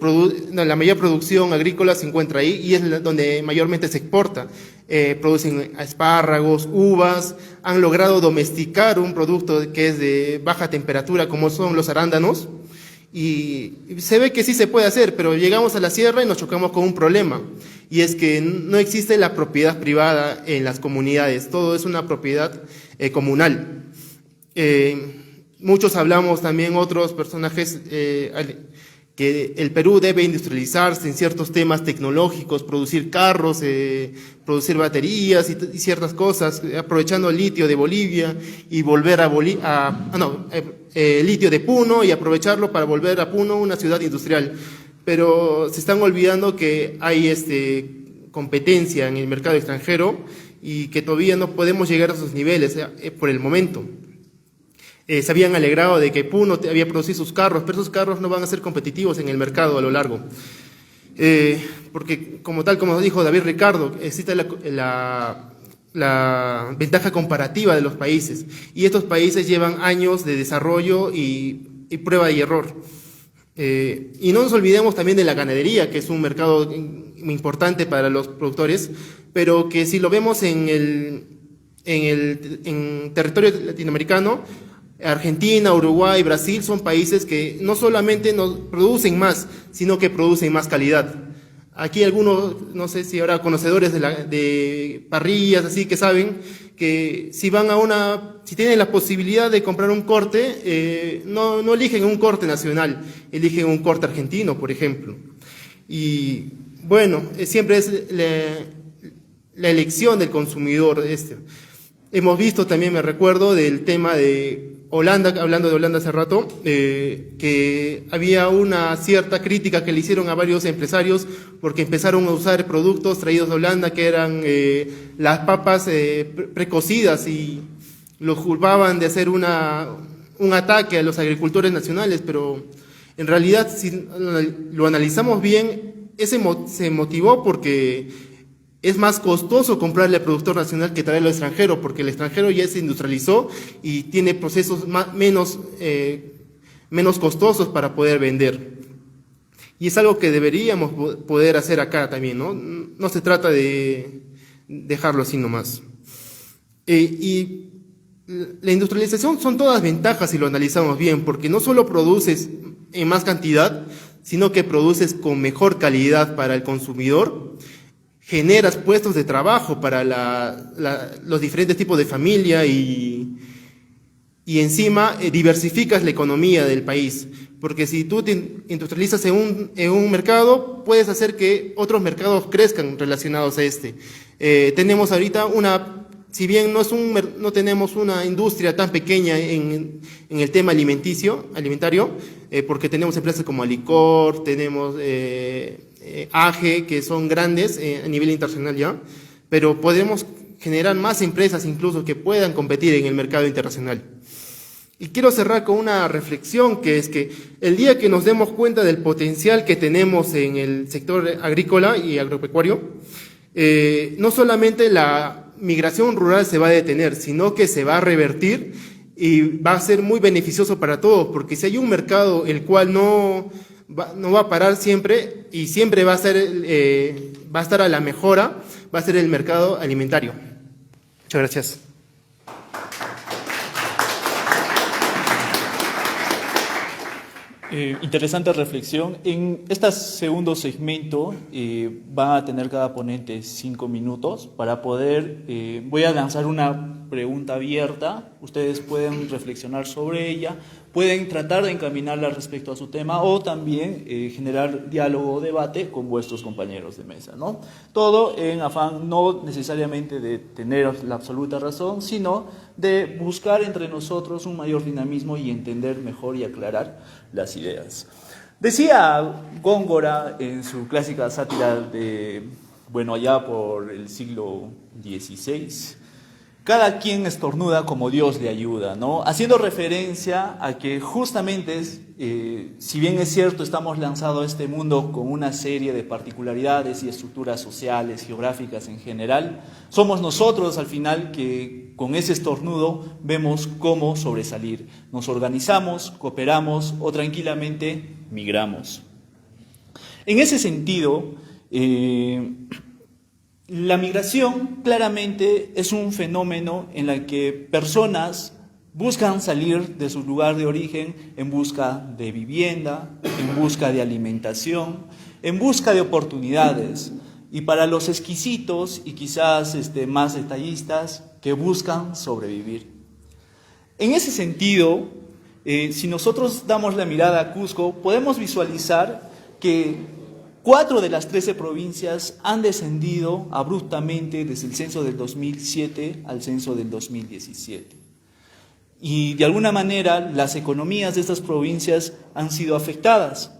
la mayor producción agrícola se encuentra ahí y es donde mayormente se exporta. Producen espárragos, uvas, han logrado domesticar un producto que es de baja temperatura como son los arándanos, y se ve que sí se puede hacer, pero llegamos a la sierra y nos chocamos con un problema, y es que no existe la propiedad privada en las comunidades, todo es una propiedad comunal. Muchos hablamos también, otros personajes, que el Perú debe industrializarse en ciertos temas tecnológicos, producir carros, producir baterías y ciertas cosas, aprovechando el litio de Bolivia y volver litio de Puno y aprovecharlo para volver a Puno una ciudad industrial. Pero se están olvidando que hay competencia en el mercado extranjero y que todavía no podemos llegar a esos niveles por el momento. Se habían alegrado de que Puno había producido sus carros, pero esos carros no van a ser competitivos en el mercado a lo largo. Porque como nos dijo David Ricardo, existe la ventaja comparativa de los países, y estos países llevan años de desarrollo y prueba y error. Y no nos olvidemos también de la ganadería, que es un mercado importante para los productores, pero que si lo vemos en territorio latinoamericano, Argentina, Uruguay, Brasil son países que no solamente nos producen más, sino que producen más calidad. Aquí algunos, no sé si habrá conocedores de parrillas, así que saben que si tienen la posibilidad de comprar un corte, no eligen un corte nacional, eligen un corte argentino, por ejemplo. Y bueno, siempre es la elección del consumidor. Hemos visto también, me recuerdo, del tema de Holanda, hablando de Holanda hace rato, que había una cierta crítica que le hicieron a varios empresarios porque empezaron a usar productos traídos de Holanda que eran las papas precocidas, y los culpaban de hacer un ataque a los agricultores nacionales, pero en realidad si lo analizamos bien, se motivó porque es más costoso comprarle al productor nacional que traerlo al extranjero, porque el extranjero ya se industrializó y tiene procesos menos costosos para poder vender. Y es algo que deberíamos poder hacer acá también, ¿no? No se trata de dejarlo así nomás. Y la industrialización son todas ventajas si lo analizamos bien, porque no solo produces en más cantidad, sino que produces con mejor calidad para el consumidor, generas puestos de trabajo para los diferentes tipos de familia y encima diversificas la economía del país. Porque si tú te industrializas en un mercado, puedes hacer que otros mercados crezcan relacionados a este. Tenemos ahorita si bien no tenemos una industria tan pequeña en el tema alimentario, porque tenemos empresas como Alicor, tenemos AGE, que son grandes a nivel internacional ya, pero podemos generar más empresas incluso que puedan competir en el mercado internacional. Y quiero cerrar con una reflexión, que es que el día que nos demos cuenta del potencial que tenemos en el sector agrícola y agropecuario, no solamente la migración rural se va a detener, sino que se va a revertir y va a ser muy beneficioso para todos, porque si hay un mercado el cual no va a parar siempre y siempre va a estar a la mejora, va a ser el mercado alimentario. Muchas gracias. Interesante reflexión. En este segundo segmento va a tener cada ponente 5 minutos para poder, voy a lanzar una pregunta abierta, ustedes pueden reflexionar sobre ella, pueden tratar de encaminarla respecto a su tema o también generar diálogo o debate con vuestros compañeros de mesa, ¿no? Todo en afán no necesariamente de tener la absoluta razón, sino de buscar entre nosotros un mayor dinamismo y entender mejor y aclarar las ideas. Decía Góngora en su clásica sátira de, allá por el siglo XVI, cada quien estornuda como Dios le ayuda, ¿no? Haciendo referencia a que justamente, si bien es cierto, estamos lanzados a este mundo con una serie de particularidades y estructuras sociales, geográficas en general, somos nosotros al final que con ese estornudo vemos cómo sobresalir. Nos organizamos, cooperamos o tranquilamente migramos. En ese sentido, la migración claramente es un fenómeno en el que personas buscan salir de su lugar de origen en busca de vivienda, en busca de alimentación, en busca de oportunidades. Y para los exquisitos y quizás más detallistas, que buscan sobrevivir. En ese sentido, si nosotros damos la mirada a Cusco, podemos visualizar que 4 de las 13 provincias han descendido abruptamente desde el censo del 2007 al censo del 2017. Y de alguna manera las economías de estas provincias han sido afectadas.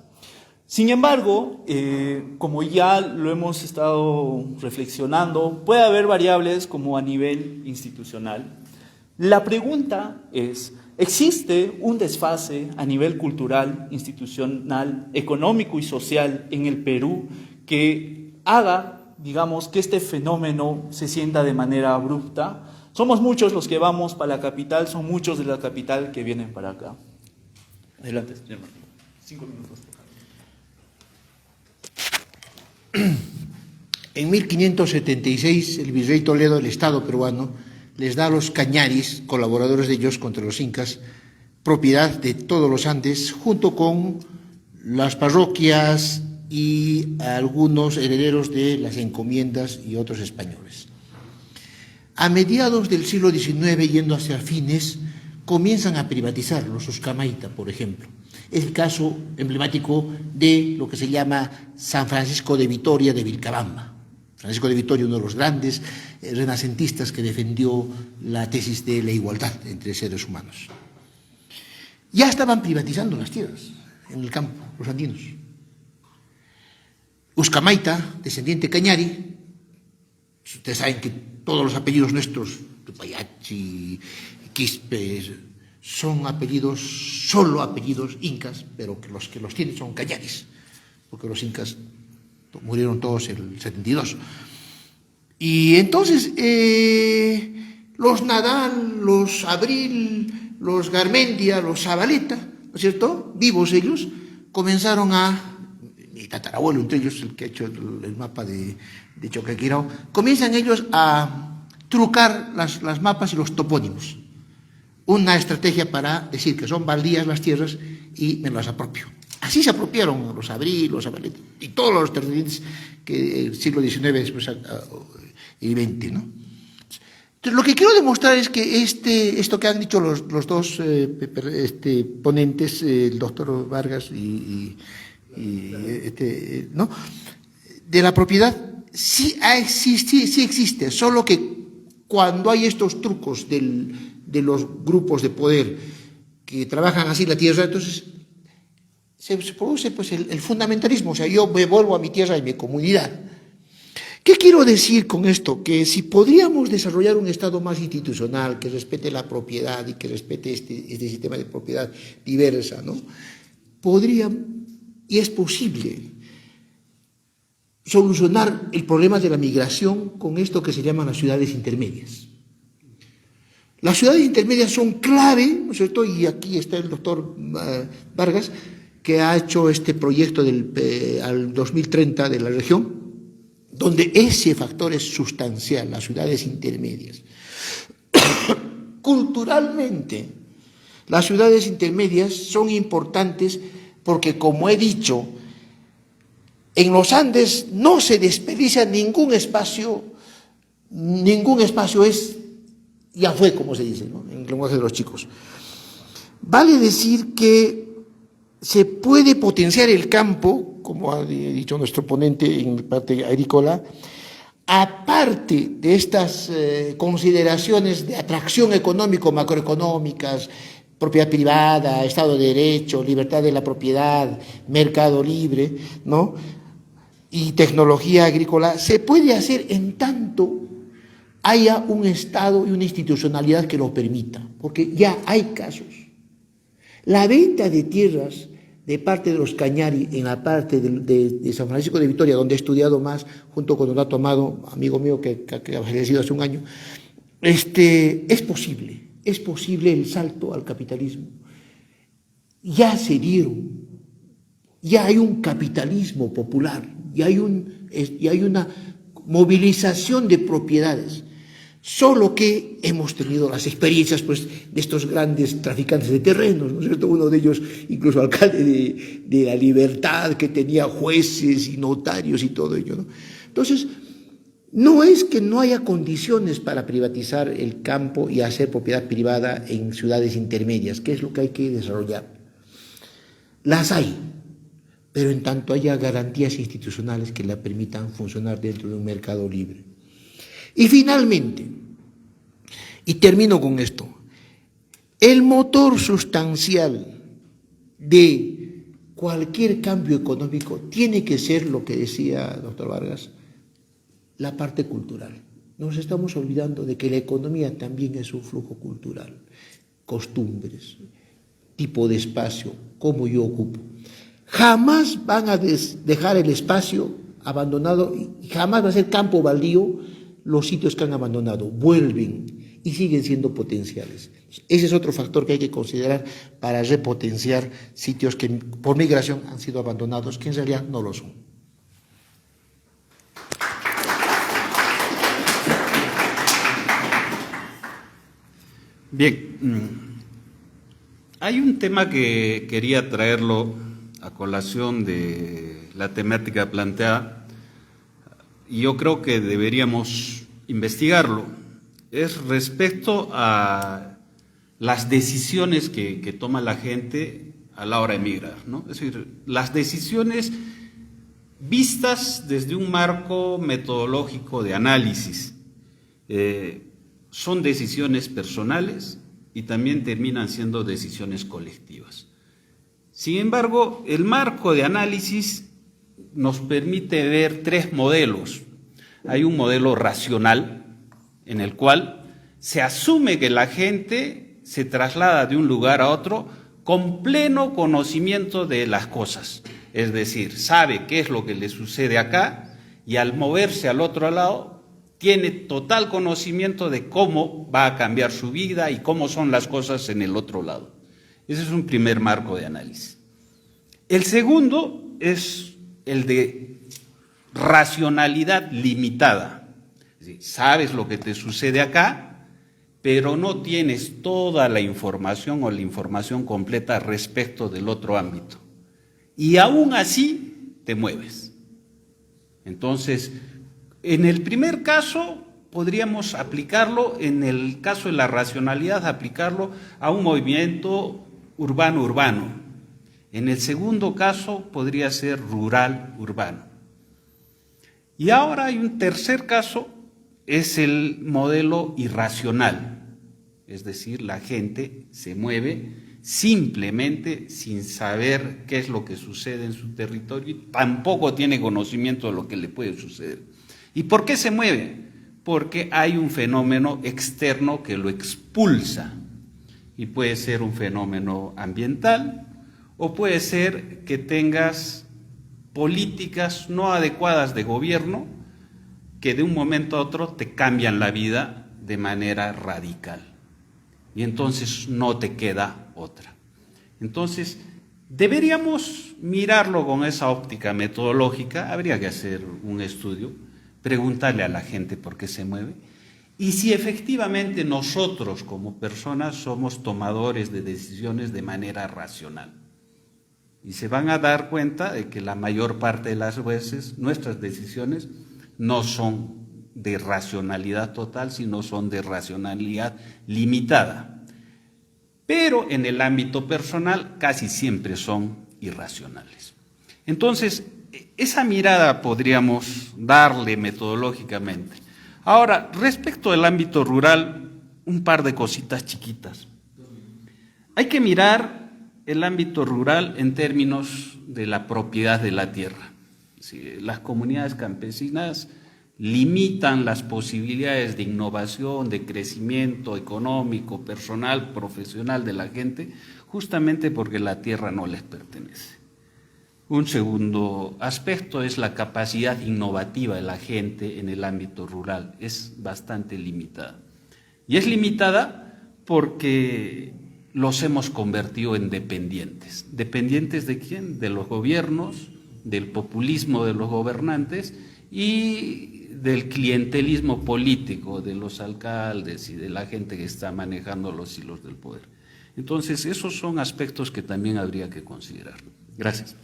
Sin embargo, como ya lo hemos estado reflexionando, puede haber variables como a nivel institucional. La pregunta es, ¿existe un desfase a nivel cultural, institucional, económico y social en el Perú que haga, digamos, que este fenómeno se sienta de manera abrupta? Somos muchos los que vamos para la capital, son muchos de la capital que vienen para acá. Adelante, señor Martín. 5 minutos. En 1576, el virrey Toledo, del Estado peruano, les da a los cañaris, colaboradores de ellos contra los incas, propiedad de todos los Andes, junto con las parroquias y algunos herederos de las encomiendas y otros españoles. A mediados del siglo XIX, yendo hacia fines, comienzan a privatizar los Ucamaita, por ejemplo. Es el caso emblemático de lo que se llama San Francisco de Vitoria de Vilcabamba. Francisco de Vitoria, uno de los grandes renacentistas que defendió la tesis de la igualdad entre seres humanos. Ya estaban privatizando las tierras en el campo, los andinos. Ucamaita, descendiente cañari, ustedes saben que todos los apellidos nuestros, Tupayachi, Quispe, son apellidos, solo apellidos incas, pero que los tienen son cañaris, porque los incas murieron todos en el 72. Y entonces los Nadal, los Abril, los Garmendia, los Zabaleta, ¿no es cierto?, vivos ellos, comenzaron mi tatarabuelo entre ellos, el que ha hecho el mapa de Choquequirao, comienzan ellos a trucar las mapas y los topónimos. Una estrategia para decir que son baldías las tierras y me las apropio. Así se apropiaron los Abril, los Zabaleta y todos los terratenientes que el siglo XIX después y XX, ¿no? Entonces, lo que quiero demostrar es que esto que han dicho los dos ponentes, el doctor Vargas ¿no?, de la propiedad, sí existe, solo que cuando hay estos trucos de los grupos de poder que trabajan así la tierra, entonces se produce pues el fundamentalismo, o sea, yo me vuelvo a mi tierra y mi comunidad. ¿Qué quiero decir con esto? Que si podríamos desarrollar un Estado más institucional, que respete la propiedad y que respete este sistema de propiedad diversa, ¿no?, podría, y es posible, solucionar el problema de la migración con esto que se llaman las ciudades intermedias. Las ciudades intermedias son clave, ¿no es cierto? Y aquí está el doctor Vargas, que ha hecho este proyecto al 2030 de la región, donde ese factor es sustancial, las ciudades intermedias. Culturalmente, las ciudades intermedias son importantes porque, como he dicho, en los Andes no se desperdicia ningún espacio es, ya fue, como se dice, ¿no?, en el lenguaje de los chicos. Vale decir que se puede potenciar el campo, como ha dicho nuestro ponente en parte agrícola, aparte de estas consideraciones de atracción económico, macroeconómicas, propiedad privada, Estado de Derecho, libertad de la propiedad, mercado libre, ¿no?, y tecnología agrícola, se puede hacer en tanto haya un Estado y una institucionalidad que lo permita, porque ya hay casos. La venta de tierras de parte de los Cañari en la parte de San Francisco de Vitoria, donde he estudiado más, junto con Donato Amado, amigo mío que ha fallecido hace un año, es posible el salto al capitalismo. Ya se dieron, ya hay un capitalismo popular, ya hay una movilización de propiedades. Solo que hemos tenido las experiencias pues, de estos grandes traficantes de terrenos, ¿no es cierto? Uno de ellos, incluso alcalde de La Libertad, que tenía jueces y notarios y todo ello, ¿no? Entonces, no es que no haya condiciones para privatizar el campo y hacer propiedad privada en ciudades intermedias, que es lo que hay que desarrollar. Las hay, pero en tanto haya garantías institucionales que la permitan funcionar dentro de un mercado libre. Y finalmente, y termino con esto, el motor sustancial de cualquier cambio económico tiene que ser, lo que decía doctor Vargas, la parte cultural. Nos estamos olvidando de que la economía también es un flujo cultural, costumbres, tipo de espacio, cómo yo ocupo. Jamás van a dejar el espacio abandonado y jamás va a ser campo baldío los sitios que han abandonado, vuelven y siguen siendo potenciales. Ese es otro factor que hay que considerar para repotenciar sitios que por migración han sido abandonados, que en realidad no lo son. Bien, hay un tema que quería traerlo a colación de la temática planteada, y yo creo que deberíamos investigarlo. Es respecto a las decisiones que toma la gente a la hora de emigrar, ¿no? Es decir, las decisiones vistas desde un marco metodológico de análisis. Son decisiones personales y también terminan siendo decisiones colectivas. Sin embargo, el marco de análisis nos permite ver tres modelos. Hay un modelo racional, en el cual se asume que la gente se traslada de un lugar a otro con pleno conocimiento de las cosas. Es decir, sabe qué es lo que le sucede acá y al moverse al otro lado tiene total conocimiento de cómo va a cambiar su vida y cómo son las cosas en el otro lado. Ese es un primer marco de análisis. El segundo es el de racionalidad limitada. Es decir, sabes lo que te sucede acá, pero no tienes toda la información o la información completa respecto del otro ámbito. Y aún así te mueves. Entonces, en el primer caso podríamos aplicarlo, en el caso de la racionalidad, aplicarlo a un movimiento urbano-urbano. En el segundo caso podría ser rural-urbano. Y ahora hay un tercer caso, es el modelo irracional. Es decir, la gente se mueve simplemente sin saber qué es lo que sucede en su territorio y tampoco tiene conocimiento de lo que le puede suceder. ¿Y por qué se mueve? Porque hay un fenómeno externo que lo expulsa. Y puede ser un fenómeno ambiental o puede ser que tengas políticas no adecuadas de gobierno que de un momento a otro te cambian la vida de manera radical. Y entonces no te queda otra. Entonces, deberíamos mirarlo con esa óptica metodológica, habría que hacer un estudio, preguntarle a la gente por qué se mueve, y si efectivamente nosotros como personas somos tomadores de decisiones de manera racional. Y se van a dar cuenta de que la mayor parte de las veces nuestras decisiones no son de racionalidad total, sino son de racionalidad limitada. Pero en el ámbito personal casi siempre son irracionales. Entonces, esa mirada podríamos darle metodológicamente. Ahora, respecto del ámbito rural, un par de cositas chiquitas. Hay que mirar el ámbito rural en términos de la propiedad de la tierra. Sí, las comunidades campesinas limitan las posibilidades de innovación, de crecimiento económico, personal, profesional de la gente, justamente porque la tierra no les pertenece. Un segundo aspecto es la capacidad innovativa de la gente en el ámbito rural, es bastante limitada. Y es limitada porque los hemos convertido en dependientes. ¿Dependientes de quién? De los gobiernos, del populismo de los gobernantes y del clientelismo político de los alcaldes y de la gente que está manejando los hilos del poder. Entonces, esos son aspectos que también habría que considerar. Gracias.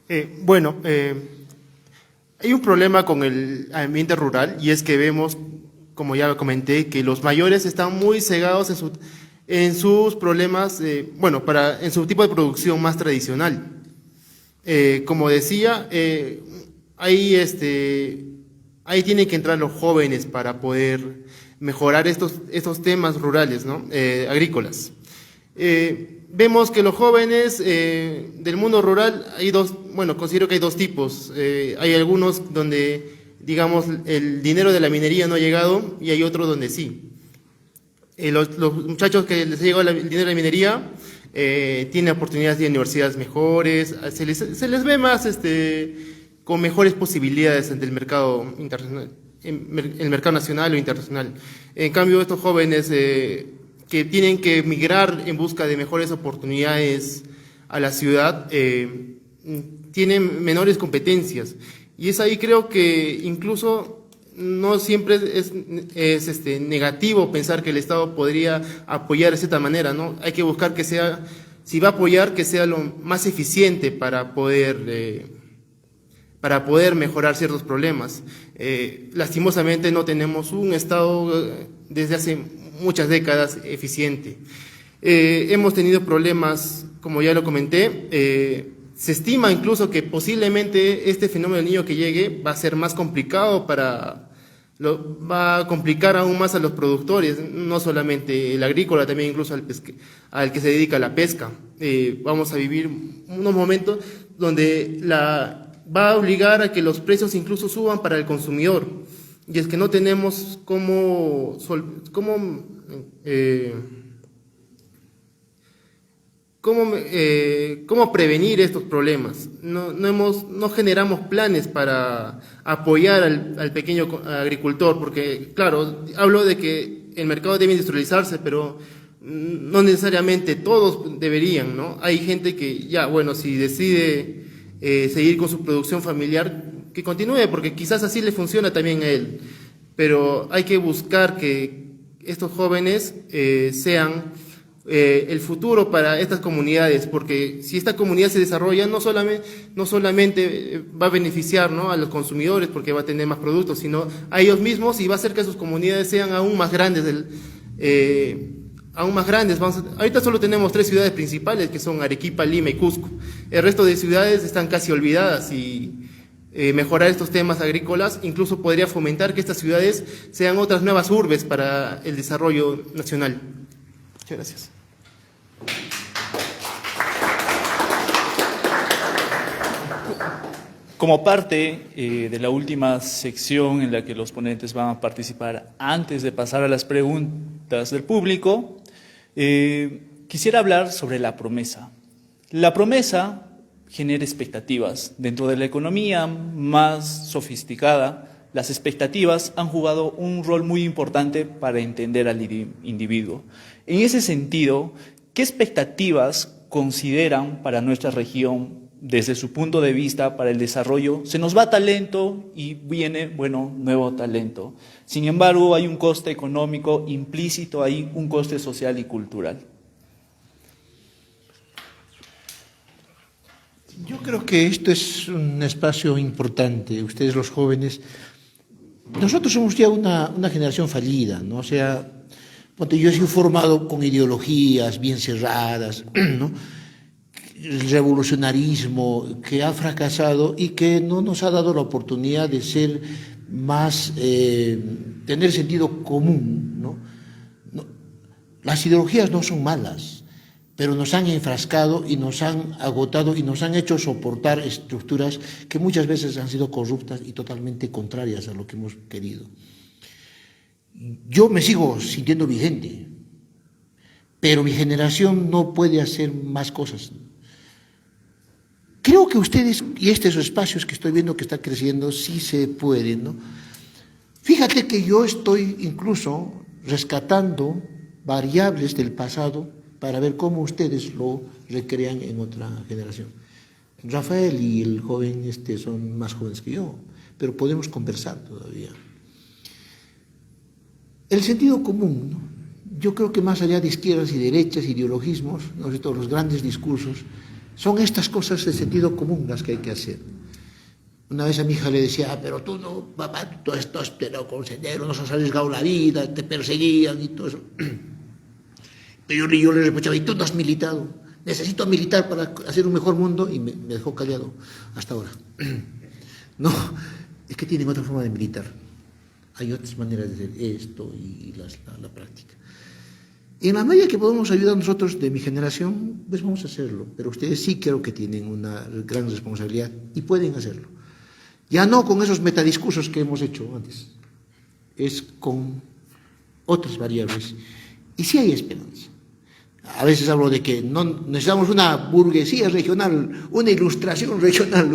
Hay un problema con el ambiente rural y es que vemos, como ya lo comenté, que los mayores están muy cegados en sus problemas, en su tipo de producción más tradicional. Como decía, ahí tienen que entrar los jóvenes para poder mejorar estos temas rurales, ¿no? Agrícolas. Vemos que los jóvenes del mundo rural, considero que hay dos tipos. Hay algunos donde, digamos, el dinero de la minería no ha llegado y hay otros donde sí. Los muchachos que les ha llegado el dinero de la minería tienen oportunidades de universidades mejores, se les ve más con mejores posibilidades ante el mercado internacional, el mercado nacional o internacional. En cambio, estos jóvenes que tienen que migrar en busca de mejores oportunidades a la ciudad, tienen menores competencias. Y es ahí creo que incluso no siempre es negativo pensar que el Estado podría apoyar de cierta manera, ¿no? Hay que buscar que sea, si va a apoyar, que sea lo más eficiente para poder mejorar ciertos problemas. Lastimosamente no tenemos un Estado desde hace muchas décadas eficiente. Hemos tenido problemas, como ya lo comenté, se estima incluso que posiblemente este fenómeno del niño que llegue va a ser más complicado va a complicar aún más a los productores, no solamente el agrícola, también incluso al que se dedica a la pesca. Vamos a vivir unos momentos donde va a obligar a que los precios incluso suban para el consumidor. Y es que no tenemos cómo cómo prevenir estos problemas. No generamos planes para apoyar al pequeño agricultor, porque, claro, hablo de que el mercado debe industrializarse, pero no necesariamente todos deberían, ¿no? Hay gente que ya, bueno, si decide seguir con su producción familiar, que continúe, porque quizás así le funciona también a él. Pero hay que buscar que estos jóvenes sean el futuro para estas comunidades, porque si esta comunidad se desarrolla, no solamente va a beneficiar, ¿no?, a los consumidores, porque va a tener más productos, sino a ellos mismos, y va a hacer que sus comunidades sean aún más grandes. Ahorita solo tenemos 3 ciudades principales, que son Arequipa, Lima y Cusco. El resto de ciudades están casi olvidadas, y mejorar estos temas agrícolas incluso podría fomentar que estas ciudades sean otras nuevas urbes para el desarrollo nacional. Muchas gracias. Como parte de la última sección en la que los ponentes van a participar, antes de pasar a las preguntas del público, quisiera hablar sobre la promesa. La promesa genera expectativas. Dentro de la economía más sofisticada, las expectativas han jugado un rol muy importante para entender al individuo. En ese sentido, ¿qué expectativas consideran para nuestra región desde su punto de vista para el desarrollo? Se nos va talento y viene, bueno, nuevo talento. Sin embargo, hay un coste económico implícito, hay un coste social y cultural. Yo creo que esto es un espacio importante. Ustedes, los jóvenes, nosotros somos ya una generación fallida, ¿no? O sea, yo he sido formado con ideologías bien cerradas, ¿no?, el revolucionarismo que ha fracasado y que no nos ha dado la oportunidad de ser más, tener sentido común, ¿no? Las ideologías no son malas, pero nos han enfrascado y nos han agotado y nos han hecho soportar estructuras que muchas veces han sido corruptas y totalmente contrarias a lo que hemos querido. Yo me sigo sintiendo vigente, pero mi generación no puede hacer más cosas. Creo que ustedes, y estos espacios que estoy viendo que está creciendo, sí se pueden, ¿no? Fíjate que yo estoy incluso rescatando variables del pasado para ver cómo ustedes lo recrean en otra generación. Rafael y el joven son más jóvenes que yo, pero podemos conversar todavía. El sentido común, ¿no? Yo creo que más allá de izquierdas y derechas, ideologismos, ¿no?, todos los grandes discursos, son estas cosas de sentido común las que hay que hacer. Una vez a mi hija le decía, pero tú no, papá, tú estás pero con sendero, nos has arriesgado la vida, te perseguían y todo eso. Pero yo le reprochaba, ¿y tú no has militado? Necesito militar para hacer un mejor mundo, y me dejó callado hasta ahora. No, es que tienen otra forma de militar. Hay otras maneras de hacer esto y la práctica. En la medida que podemos ayudar nosotros de mi generación, pues vamos a hacerlo. Pero ustedes sí creo que tienen una gran responsabilidad y pueden hacerlo. Ya no con esos metadiscursos que hemos hecho antes, es con otras variables. Y sí hay esperanza. A veces hablo de que no necesitamos una burguesía regional, una ilustración regional,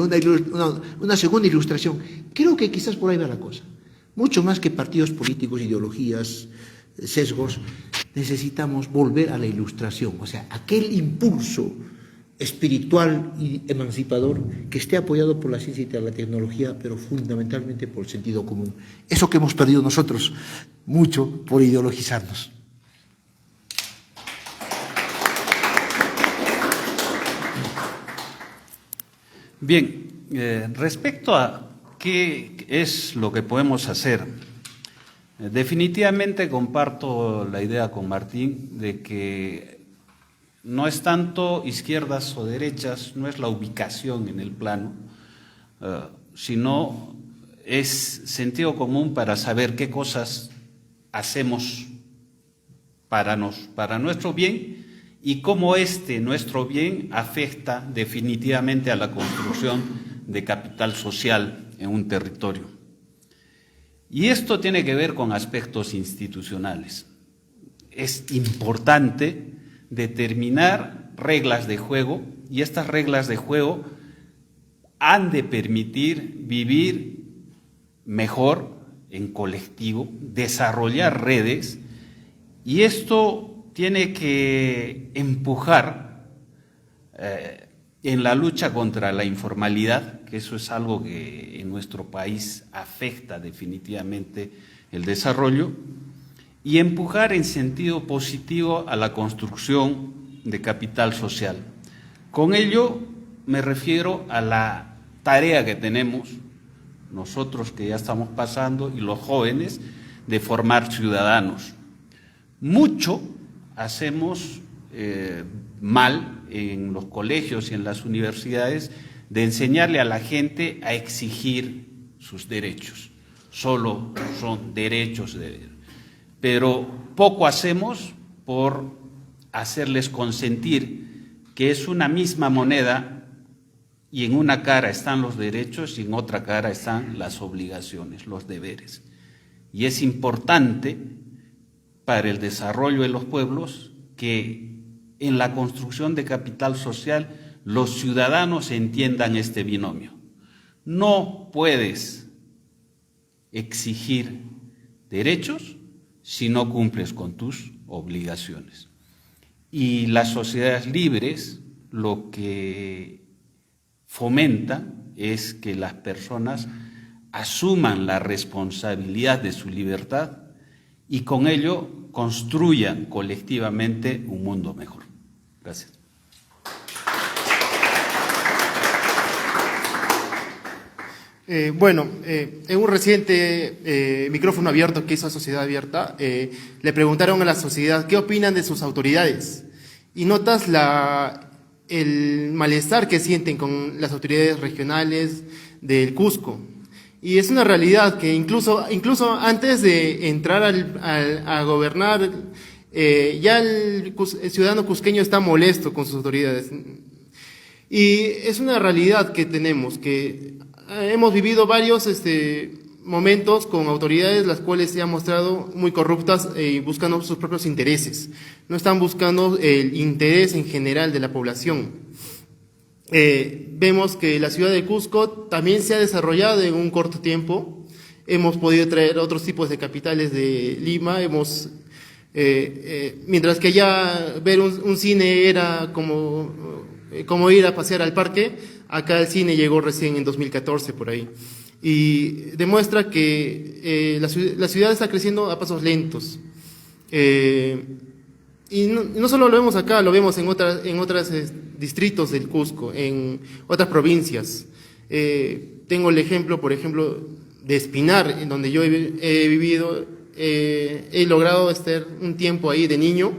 una segunda ilustración. Creo que quizás por ahí va la cosa. Mucho más que partidos políticos, ideologías, sesgos, necesitamos volver a la ilustración, o sea, aquel impulso espiritual y emancipador que esté apoyado por la ciencia y la tecnología, pero fundamentalmente por el sentido común. Eso que hemos perdido nosotros mucho por ideologizarnos. Bien, respecto a qué es lo que podemos hacer, definitivamente comparto la idea con Martín de que no es tanto izquierdas o derechas, no es la ubicación en el plano, sino es sentido común para saber qué cosas hacemos para nuestro bien y cómo nuestro bien afecta definitivamente a la construcción de capital social en un territorio. Y esto tiene que ver con aspectos institucionales. Es importante determinar reglas de juego, y estas reglas de juego han de permitir vivir mejor en colectivo, desarrollar redes, y esto tiene que empujar en la lucha contra la informalidad, que eso es algo que en nuestro país afecta definitivamente el desarrollo, y empujar en sentido positivo a la construcción de capital social. Con ello me refiero a la tarea que tenemos nosotros que ya estamos pasando y los jóvenes de formar ciudadanos. Mucho hacemos mal en los colegios y en las universidades de enseñarle a la gente a exigir sus derechos. Solo son derechos, pero poco hacemos por hacerles consentir que es una misma moneda y en una cara están los derechos y en otra cara están las obligaciones, los deberes. Y es importante para el desarrollo de los pueblos que en la construcción de capital social los ciudadanos entiendan este binomio. No puedes exigir derechos si no cumples con tus obligaciones. Y las sociedades libres lo que fomentan es que las personas asuman la responsabilidad de su libertad y con ello construyan colectivamente un mundo mejor. Gracias. En un reciente micrófono abierto que hizo a Sociedad Abierta, le preguntaron a la sociedad qué opinan de sus autoridades y notas el malestar que sienten con las autoridades regionales del Cusco. Y es una realidad que incluso antes de entrar a gobernar, ya el ciudadano cusqueño está molesto con sus autoridades. Y es una realidad que tenemos, que hemos vivido varios momentos con autoridades las cuales se han mostrado muy corruptas y buscando sus propios intereses. No están buscando el interés en general de la población. Vemos que la ciudad de Cusco también se ha desarrollado en un corto tiempo. Hemos podido traer otros tipos de capitales de Lima. Mientras que allá ver un cine era como ir a pasear al parque, acá el cine llegó recién en 2014 por ahí. Y demuestra que la ciudad está creciendo a pasos lentos. Y no solo lo vemos acá, lo vemos en otros distritos del Cusco, en otras provincias. Tengo el ejemplo, por ejemplo, de Espinar, en donde yo he vivido. He logrado estar un tiempo ahí de niño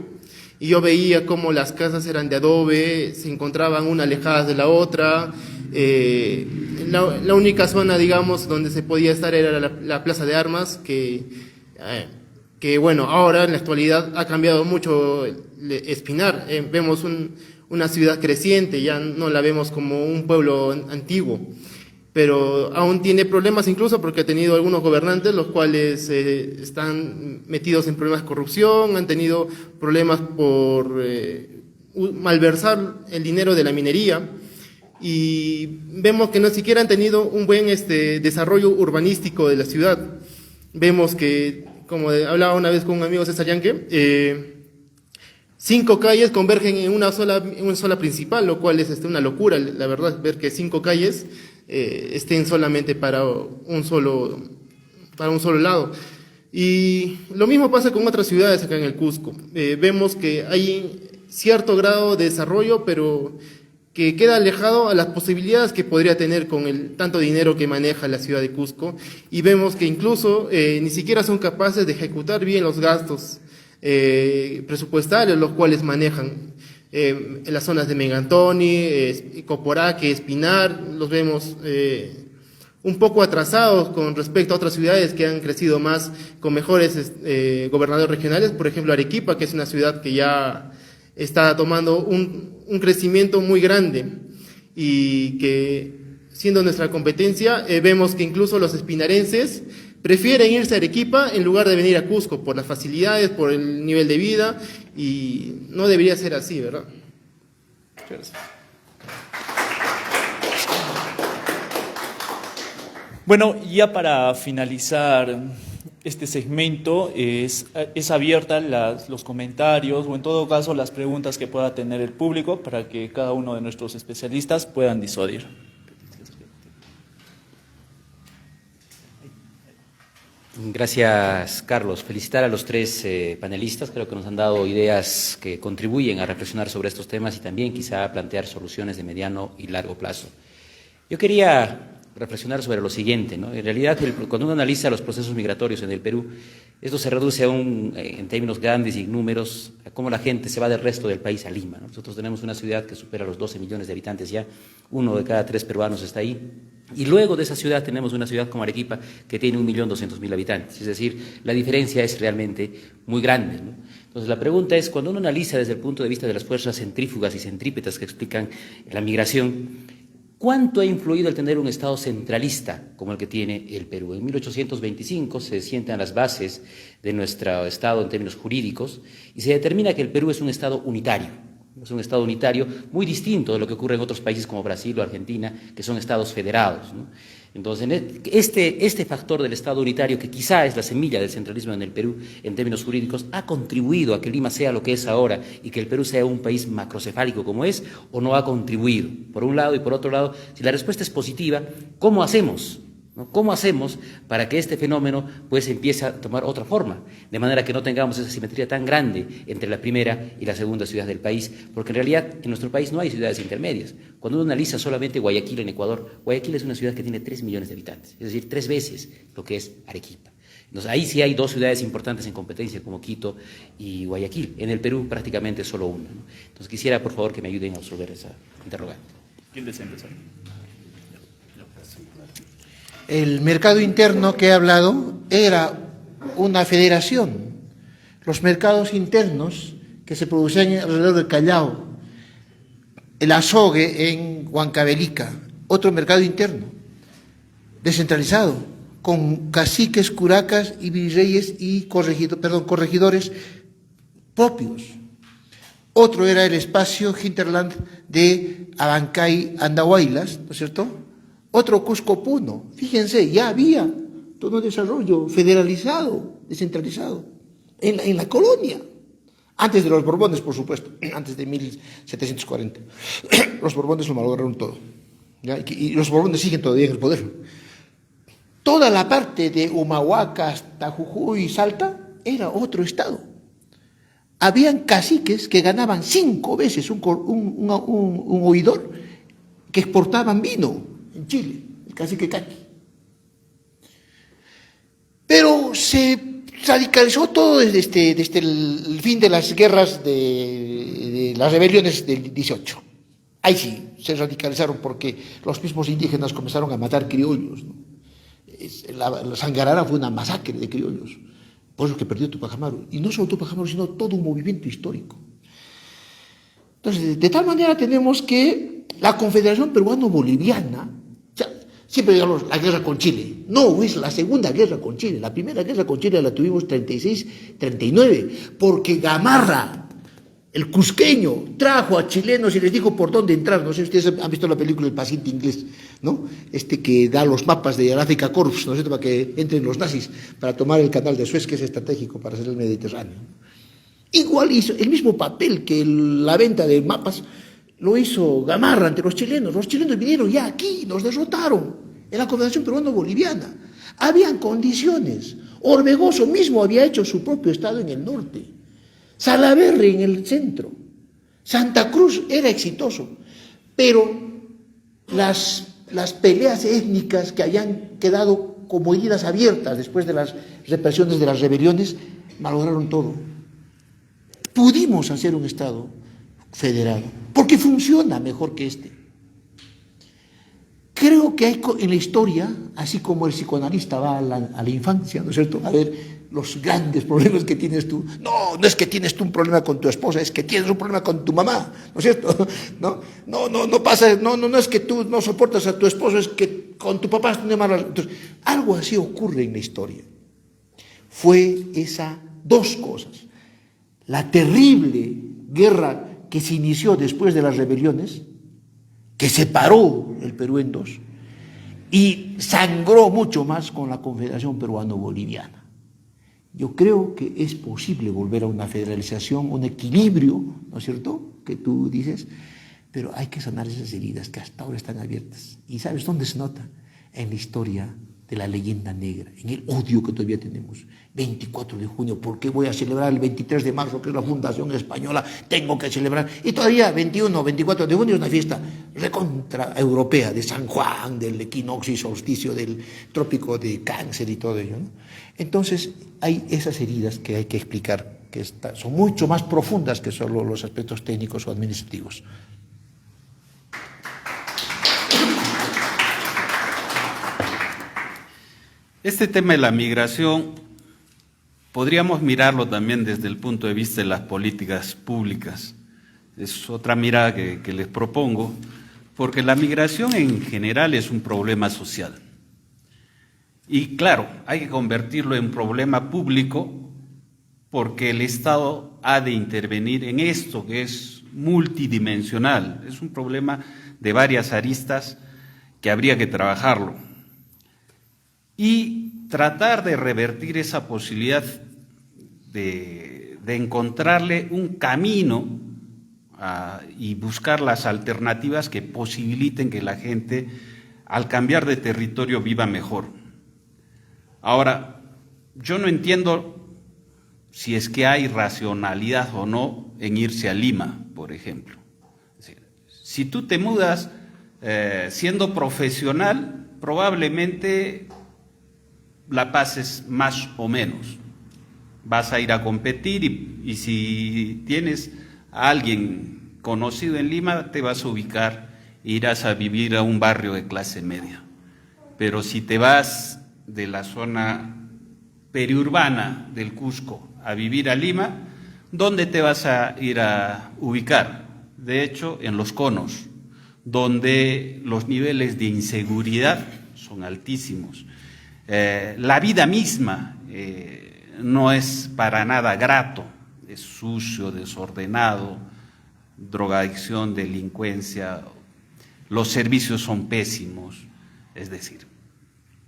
y yo veía cómo las casas eran de adobe, se encontraban una alejadas de la otra. La única zona, digamos, donde se podía estar era la Plaza de Armas, que bueno, ahora en la actualidad ha cambiado mucho Espinar. Vemos una ciudad creciente, ya no la vemos como un pueblo antiguo, pero aún tiene problemas incluso porque ha tenido algunos gobernantes los cuales están metidos en problemas de corrupción, han tenido problemas por malversar el dinero de la minería. Y vemos que no siquiera han tenido un buen desarrollo urbanístico de la ciudad. Vemos que, como hablaba una vez con un amigo César Yanque, 5 calles convergen en una sola principal, lo cual es una locura, la verdad, ver que 5 calles estén solamente para un solo lado. Y lo mismo pasa con otras ciudades acá en el Cusco. Vemos que hay cierto grado de desarrollo, pero que queda alejado a las posibilidades que podría tener con el tanto dinero que maneja la ciudad de Cusco, y vemos que incluso ni siquiera son capaces de ejecutar bien los gastos presupuestarios los cuales manejan. En las zonas de Megantoni, Coporaque, Espinar, los vemos un poco atrasados con respecto a otras ciudades que han crecido más, con mejores gobernadores regionales. Por ejemplo, Arequipa, que es una ciudad que ya está tomando un crecimiento muy grande y que, siendo nuestra competencia, vemos que incluso los espinarenses prefieren irse a Arequipa en lugar de venir a Cusco por las facilidades, por el nivel de vida, y no debería ser así, ¿verdad? Gracias. Bueno, ya para finalizar este segmento, es abierta los comentarios o en todo caso las preguntas que pueda tener el público para que cada uno de nuestros especialistas puedan disuadir. Gracias, Carlos. Felicitar a los tres panelistas. Creo que nos han dado ideas que contribuyen a reflexionar sobre estos temas y también quizá plantear soluciones de mediano y largo plazo. Yo quería reflexionar sobre lo siguiente, ¿no? En realidad, cuando uno analiza los procesos migratorios en el Perú, esto se reduce en términos grandes y números, a cómo la gente se va del resto del país a Lima, ¿no? Nosotros tenemos una ciudad que supera los 12 millones de habitantes ya, 1 de cada 3 peruanos está ahí, y luego de esa ciudad tenemos una ciudad como Arequipa que tiene 1.200.000 habitantes, es decir, la diferencia es realmente muy grande, ¿no? Entonces la pregunta es, cuando uno analiza desde el punto de vista de las fuerzas centrífugas y centrípetas que explican la migración, ¿cuánto ha influido el tener un Estado centralista como el que tiene el Perú? En 1825 se sientan las bases de nuestro Estado en términos jurídicos y se determina que el Perú es un Estado unitario. Es un Estado unitario muy distinto de lo que ocurre en otros países como Brasil o Argentina, que son Estados federados, ¿no? Entonces, este factor del Estado unitario, que quizá es la semilla del centralismo en el Perú en términos jurídicos, ha contribuido a que Lima sea lo que es ahora y que el Perú sea un país macrocefálico como es, o no ha contribuido. Por un lado y por otro lado, si la respuesta es positiva, ¿cómo hacemos? ¿No? ¿Cómo hacemos para que este fenómeno pues empiece a tomar otra forma? De manera que no tengamos esa simetría tan grande entre la primera y la segunda ciudad del país, porque en realidad en nuestro país no hay ciudades intermedias. Cuando uno analiza solamente Guayaquil en Ecuador, Guayaquil es una ciudad que tiene 3 millones de habitantes, es decir, 3 veces lo que es Arequipa. Entonces ahí sí hay 2 ciudades importantes en competencia como Quito y Guayaquil. En el Perú prácticamente solo una, ¿no? Entonces quisiera por favor que me ayuden a resolver esa interrogante. ¿Quién desea empezar? El mercado interno que he hablado era una federación. Los mercados internos que se producían alrededor del Callao, el Azogue en Huancavelica, otro mercado interno, descentralizado, con caciques, curacas y virreyes y corregidores propios. Otro era el espacio hinterland de Abancay, Andahuaylas, ¿no es cierto? Otro Cusco Puno. Fíjense, ya había todo un desarrollo federalizado, descentralizado, en la colonia. Antes de los Borbones, por supuesto, antes de 1740. Los Borbones lo malograron todo, ¿ya? Y los Borbones siguen todavía en el poder. Toda la parte de Humahuaca hasta Jujuy y Salta era otro estado. Habían caciques que ganaban 5 veces un oidor que exportaban vino en Chile, el cacique Caqui. Pero se radicalizó todo desde el fin de las guerras de las rebeliones del 18. Ahí sí, se radicalizaron porque los mismos indígenas comenzaron a matar criollos, ¿no? La Sangarara fue una masacre de criollos, por eso que perdió Tupac Amaru, y no solo Tupac Amaru, sino todo un movimiento histórico. Entonces, de tal manera tenemos que la Confederación Peruano-Boliviana, o sea, siempre digamos la guerra con Chile, no, es la segunda guerra con Chile, la primera guerra con Chile la tuvimos 36-39, porque Gamarra, el cusqueño, trajo a chilenos y les dijo por dónde entrar. No sé si ustedes han visto la película El paciente inglés, ¿no? Que da los mapas de África Corps, ¿no es cierto?, para que entren los nazis, para tomar el canal de Suez, que es estratégico para hacer el Mediterráneo. Igual hizo el mismo papel que la venta de mapas, lo hizo Gamarra ante los chilenos. Los chilenos vinieron ya aquí, nos derrotaron en la Confederación Peruano-Boliviana. Habían condiciones. Orbegoso mismo había hecho su propio estado en el norte. Salaverry en el centro. Santa Cruz era exitoso, pero las peleas étnicas que habían quedado como heridas abiertas después de las represiones de las rebeliones malograron todo. Pudimos hacer un Estado federado, porque funciona mejor que este. Creo que hay en la historia, así como el psicoanalista va a la infancia, ¿no es cierto?, a ver los grandes problemas que tienes tú. No es que tienes tú un problema con tu esposa, es que tienes un problema con tu mamá, ¿no es cierto? No es que tú no soportas a tu esposo, es que con tu papá tienes malas. Entonces, algo así ocurre en la historia. Fue esas 2 cosas. La terrible guerra que se inició después de las rebeliones, que separó el Perú en dos y sangró mucho más con la Confederación Peruano-Boliviana. Yo creo que es posible volver a una federalización, un equilibrio, ¿no es cierto?, que tú dices, pero hay que sanar esas heridas que hasta ahora están abiertas. ¿Y sabes dónde se nota? En la historia de la leyenda negra, en el odio que todavía tenemos. 24 de junio, ¿por qué voy a celebrar el 23 de marzo, que es la Fundación Española? Tengo que celebrar. Y todavía 21 o 24 de junio es una fiesta recontra europea, de San Juan, del equinoccio y solsticio, del trópico de Cáncer y todo ello, ¿no? Entonces, hay esas heridas que hay que explicar, que son mucho más profundas que solo los aspectos técnicos o administrativos. Este tema de la migración podríamos mirarlo también desde el punto de vista de las políticas públicas. Es otra mirada que les propongo, porque la migración en general es un problema social. Y claro, hay que convertirlo en un problema público porque el Estado ha de intervenir en esto que es multidimensional. Es un problema de varias aristas que habría que trabajarlo. Y tratar de revertir esa posibilidad de encontrarle un camino y buscar las alternativas que posibiliten que la gente, al cambiar de territorio, viva mejor. Ahora, yo no entiendo si es que hay racionalidad o no en irse a Lima, por ejemplo. Es decir, si tú te mudas siendo profesional, probablemente la pases más o menos. Vas a ir a competir y si tienes a alguien conocido en Lima, te vas a ubicar e irás a vivir a un barrio de clase media. Pero si te vas de la zona periurbana del Cusco a vivir a Lima, ¿dónde te vas a ir a ubicar? De hecho, en los conos, donde los niveles de inseguridad son altísimos. La vida misma no es para nada grato, es sucio, desordenado, drogadicción, delincuencia, los servicios son pésimos, es decir,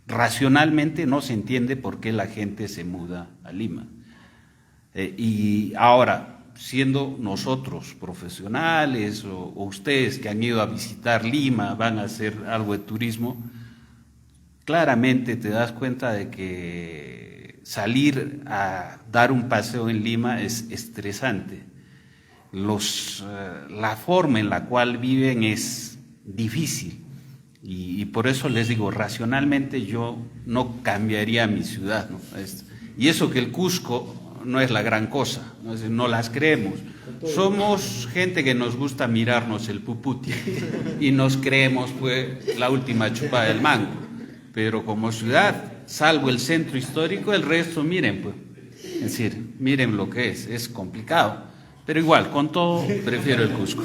racionalmente no se entiende por qué la gente se muda a Lima. Y ahora, siendo nosotros profesionales o ustedes que han ido a visitar Lima, van a hacer algo de turismo, claramente te das cuenta de que salir a dar un paseo en Lima es estresante. La forma en la cual viven es difícil y por eso les digo, racionalmente yo no cambiaría mi ciudad, ¿no? Y eso que el Cusco no es la gran cosa, no las creemos. Somos gente que nos gusta mirarnos el puputi y nos creemos pues la última chupada del mango. Pero como ciudad, salvo el centro histórico, el resto, miren, pues, es decir, miren lo que es complicado. Pero igual, con todo, prefiero el Cusco.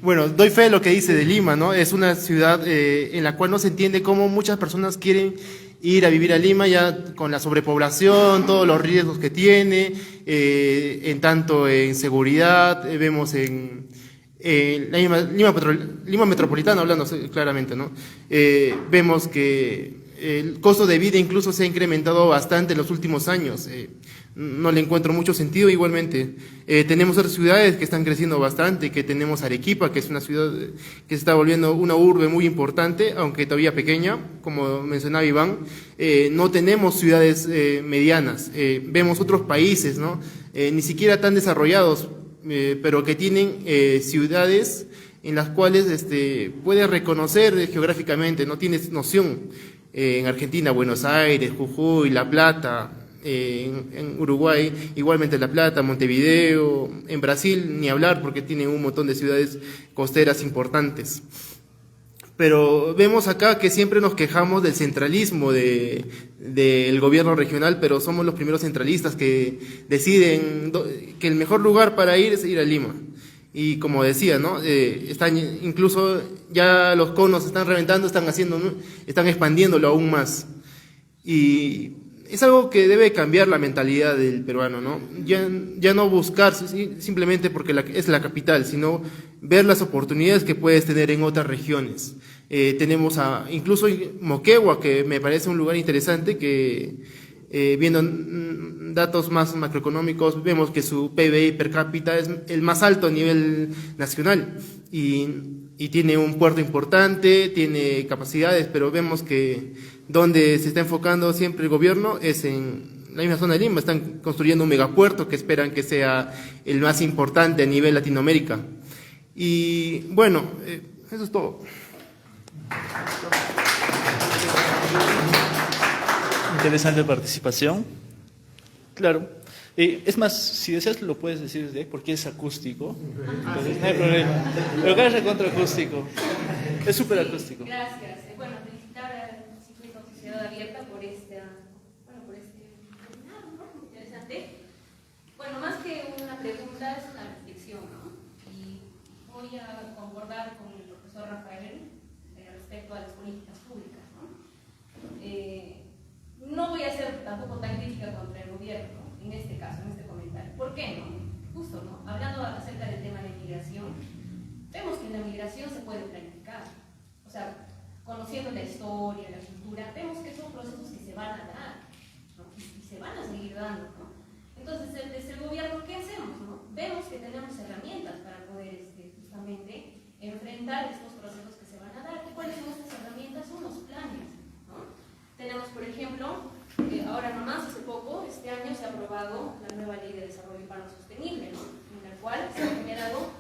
Bueno, doy fe de lo que dice de Lima, ¿no? Es una ciudad en la cual no se entiende cómo muchas personas quieren ir a vivir a Lima ya con la sobrepoblación, todos los riesgos que tiene, en tanto en seguridad, vemos en Lima metropolitana, hablando claramente, ¿no? Vemos que el costo de vida incluso se ha incrementado bastante en los últimos años. No le encuentro mucho sentido. Igualmente, tenemos otras ciudades que están creciendo bastante, que tenemos Arequipa, que es una ciudad que se está volviendo una urbe muy importante, aunque todavía pequeña, como mencionaba Iván. No tenemos ciudades medianas. Vemos otros países, ¿no? Ni siquiera tan desarrollados, pero que tienen ciudades en las cuales puedes reconocer geográficamente, no tienes noción. En Argentina, Buenos Aires, Jujuy, La Plata, en Uruguay, igualmente La Plata, Montevideo, en Brasil, ni hablar porque tienen un montón de ciudades costeras importantes. Pero vemos acá que siempre nos quejamos del centralismo del gobierno regional, pero somos los primeros centralistas que deciden que el mejor lugar para ir es ir a Lima. Y como decía, ¿no? Están incluso ya los conos se están reventando, están expandiéndolo aún más. Y es algo que debe cambiar la mentalidad del peruano, ¿no? Ya no buscar simplemente porque es la capital, sino ver las oportunidades que puedes tener en otras regiones. Tenemos incluso Moquegua, que me parece un lugar interesante, que viendo datos más macroeconómicos, vemos que su PBI per cápita es el más alto a nivel nacional y tiene un puerto importante, tiene capacidades, pero vemos que donde se está enfocando siempre el gobierno es en la misma zona de Lima. Están construyendo un megapuerto que esperan que sea el más importante a nivel Latinoamérica. Y bueno, eso es todo. Interesante participación. Claro. Es más, si deseas lo puedes decir desde ahí, porque es acústico. Entonces no hay problema. Pero acá es recontraacústico. Es súper acústico. Gracias. Bueno, felicitar al Instituto Sociedad Abierta por este webinar, ¿no? Muy interesante. Bueno, más que una pregunta, es una reflexión, ¿no? Y voy a concordar con el profesor Rafael respecto a las políticas públicas, ¿no? No voy a ser tampoco tan crítica contra el gobierno, ¿no? En este caso, en este comentario. ¿Por qué no? Justo, ¿no? Hablando acerca del tema de migración, vemos que en la migración se puede planificar. O sea, conociendo la historia, la cultura, vemos que son procesos que se van a dar, ¿no? Y se van a seguir dando, ¿no? Entonces, desde el gobierno, ¿qué hacemos, no? Vemos que tenemos herramientas para poder justamente enfrentar estos procesos que se van a dar. ¿Y cuáles son estas herramientas? Son los planes, ¿no? Tenemos, por ejemplo, ahora nomás, hace poco, este año se ha aprobado la nueva Ley de Desarrollo Urbano Sostenible, ¿no? En la cual se han generado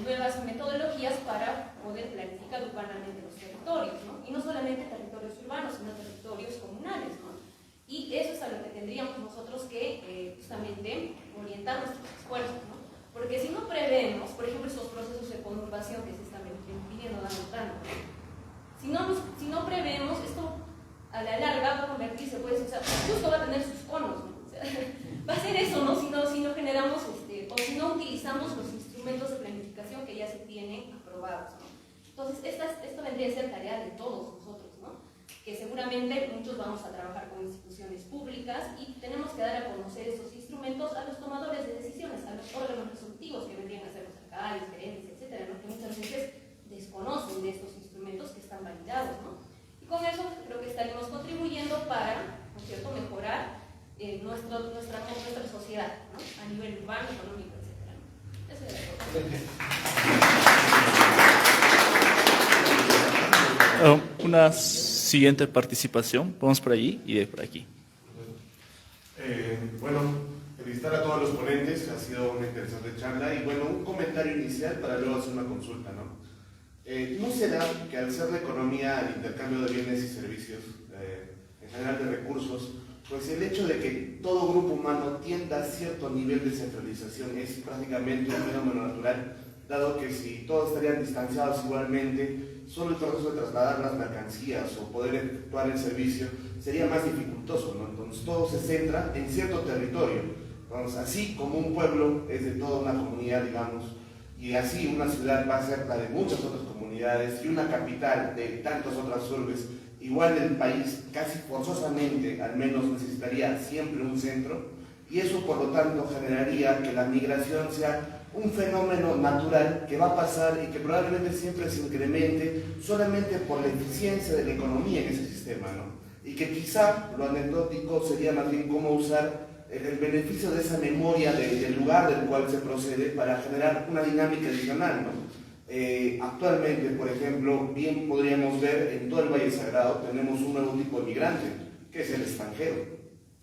nuevas metodologías para poder planificar urbanamente los territorios, ¿no? Y no solamente territorios urbanos, sino territorios comunales, ¿no? Y eso es a lo que tendríamos nosotros que justamente orientar nuestros esfuerzos, ¿no? Porque si no prevemos, por ejemplo, esos procesos de conurbación que se están pidiendo, dando, si no prevemos, esto a la larga va a convertirse, pues, o sea, justo va a tener sus conos, ¿no? O sea, va a ser eso, ¿no? Si no generamos, o si no utilizamos los instrumentos de planificación que ya se tienen aprobados, ¿no? Entonces, esto vendría a ser tarea de todos nosotros, ¿no? Que seguramente muchos vamos a trabajar con instituciones públicas y tenemos que dar a conocer esos instrumentos a los tomadores de decisiones, a los órganos resolutivos que vendrían a ser los alcaldes, gerentes, etcétera, ¿no? Que muchas veces desconocen de estos instrumentos que están validados, ¿no? Y con eso creo que estaríamos contribuyendo para, ¿no es cierto?, mejorar nuestra sociedad, ¿no? A nivel urbano, económico, etcétera, ¿no? Eso es todo. Una siguiente participación. Vamos por allí y de por aquí. Bueno, felicitar a todos los ponentes, ha sido una interesante charla y bueno, un comentario inicial para luego hacer una consulta, ¿no? ¿No será que al ser la economía el intercambio de bienes y servicios, en general de recursos, pues el hecho de que todo grupo humano tienda a cierto nivel de centralización es prácticamente un fenómeno natural, dado que si todos estarían distanciados igualmente, solo el proceso de trasladar las mercancías o poder efectuar el servicio sería más dificultoso, ¿no? Entonces todo se centra en cierto territorio. Entonces, así como un pueblo es de toda una comunidad, digamos, y así una ciudad va a ser la de muchas otras comunidades y una capital de tantas otras urbes, igual el país casi forzosamente al menos necesitaría siempre un centro y eso por lo tanto generaría que la migración sea un fenómeno natural que va a pasar y que probablemente siempre se incremente solamente por la eficiencia de la economía en ese sistema, ¿no? Y que quizá lo anecdótico sería más bien cómo usar el beneficio de esa memoria del lugar del cual se procede para generar una dinámica adicional, ¿no? Actualmente, por ejemplo, bien podríamos ver en todo el Valle Sagrado tenemos un nuevo tipo de migrante, que es el extranjero,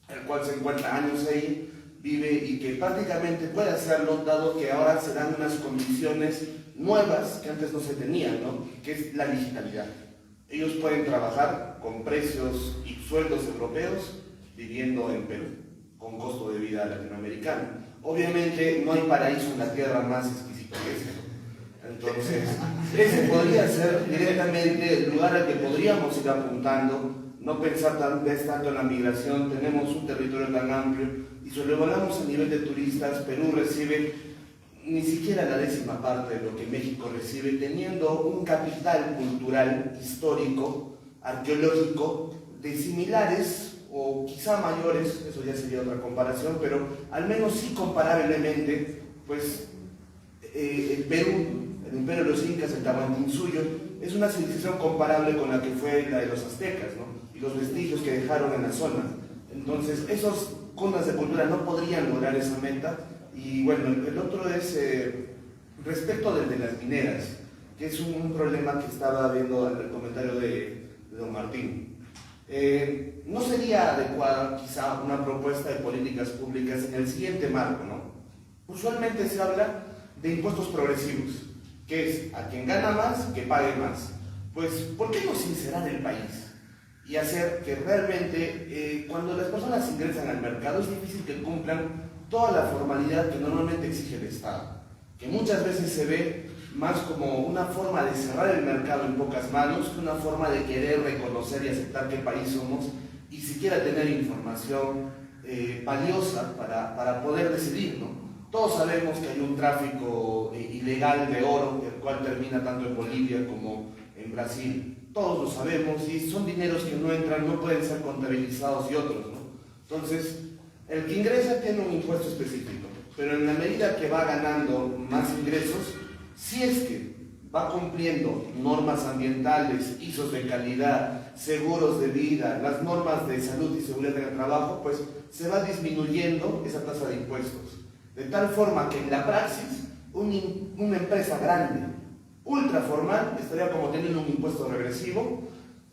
el cual se encuentra años ahí, vive y que prácticamente puede hacerlo, dado que ahora se dan unas condiciones nuevas que antes no se tenían, ¿no? Que es la digitalidad. Ellos pueden trabajar con precios y sueldos europeos viviendo en Perú, con costo de vida latinoamericano. Obviamente no hay paraíso en la tierra más exquisito que ese, ¿no? Entonces, ese podría ser directamente el lugar al que podríamos ir apuntando, no pensar tanto en la migración. Tenemos un territorio tan amplio y si lo evaluamos a nivel de turistas, Perú recibe ni siquiera la 10ª parte de lo que México recibe, teniendo un capital cultural, histórico, arqueológico, de similares o quizá mayores, eso ya sería otra comparación, pero al menos sí comparablemente, pues el Perú, el imperio de los incas, el Tahuantinsuyo, es una civilización comparable con la que fue la de los aztecas, ¿no? Y los vestigios que dejaron en la zona. Entonces, esos cundas de cultura no podrían lograr esa meta. Y bueno, el otro es respecto del de las mineras, que es un problema que estaba viendo el comentario de don Martín. No sería adecuada quizá una propuesta de políticas públicas en el siguiente marco, ¿no? Usualmente se habla de impuestos progresivos, que es a quien gana más, que pague más. Pues, ¿por qué no sincerar el país? Y hacer que realmente, cuando las personas ingresan al mercado, es difícil que cumplan toda la formalidad que normalmente exige el Estado, que muchas veces se ve más como una forma de cerrar el mercado en pocas manos, que una forma de querer reconocer y aceptar qué país somos, y siquiera tener información valiosa para poder decidir, ¿no? Todos sabemos que hay un tráfico ilegal de oro, el cual termina tanto en Bolivia como en Brasil. Todos lo sabemos y son dineros que no entran, no pueden ser contabilizados y otros, ¿no? Entonces, el que ingresa tiene un impuesto específico, pero en la medida que va ganando más ingresos, si es que va cumpliendo normas ambientales, ISOs de calidad, seguros de vida, las normas de salud y seguridad en el trabajo, pues se va disminuyendo esa tasa de impuestos. De tal forma que en la praxis, una empresa grande, ultra formal, estaría como teniendo un impuesto regresivo,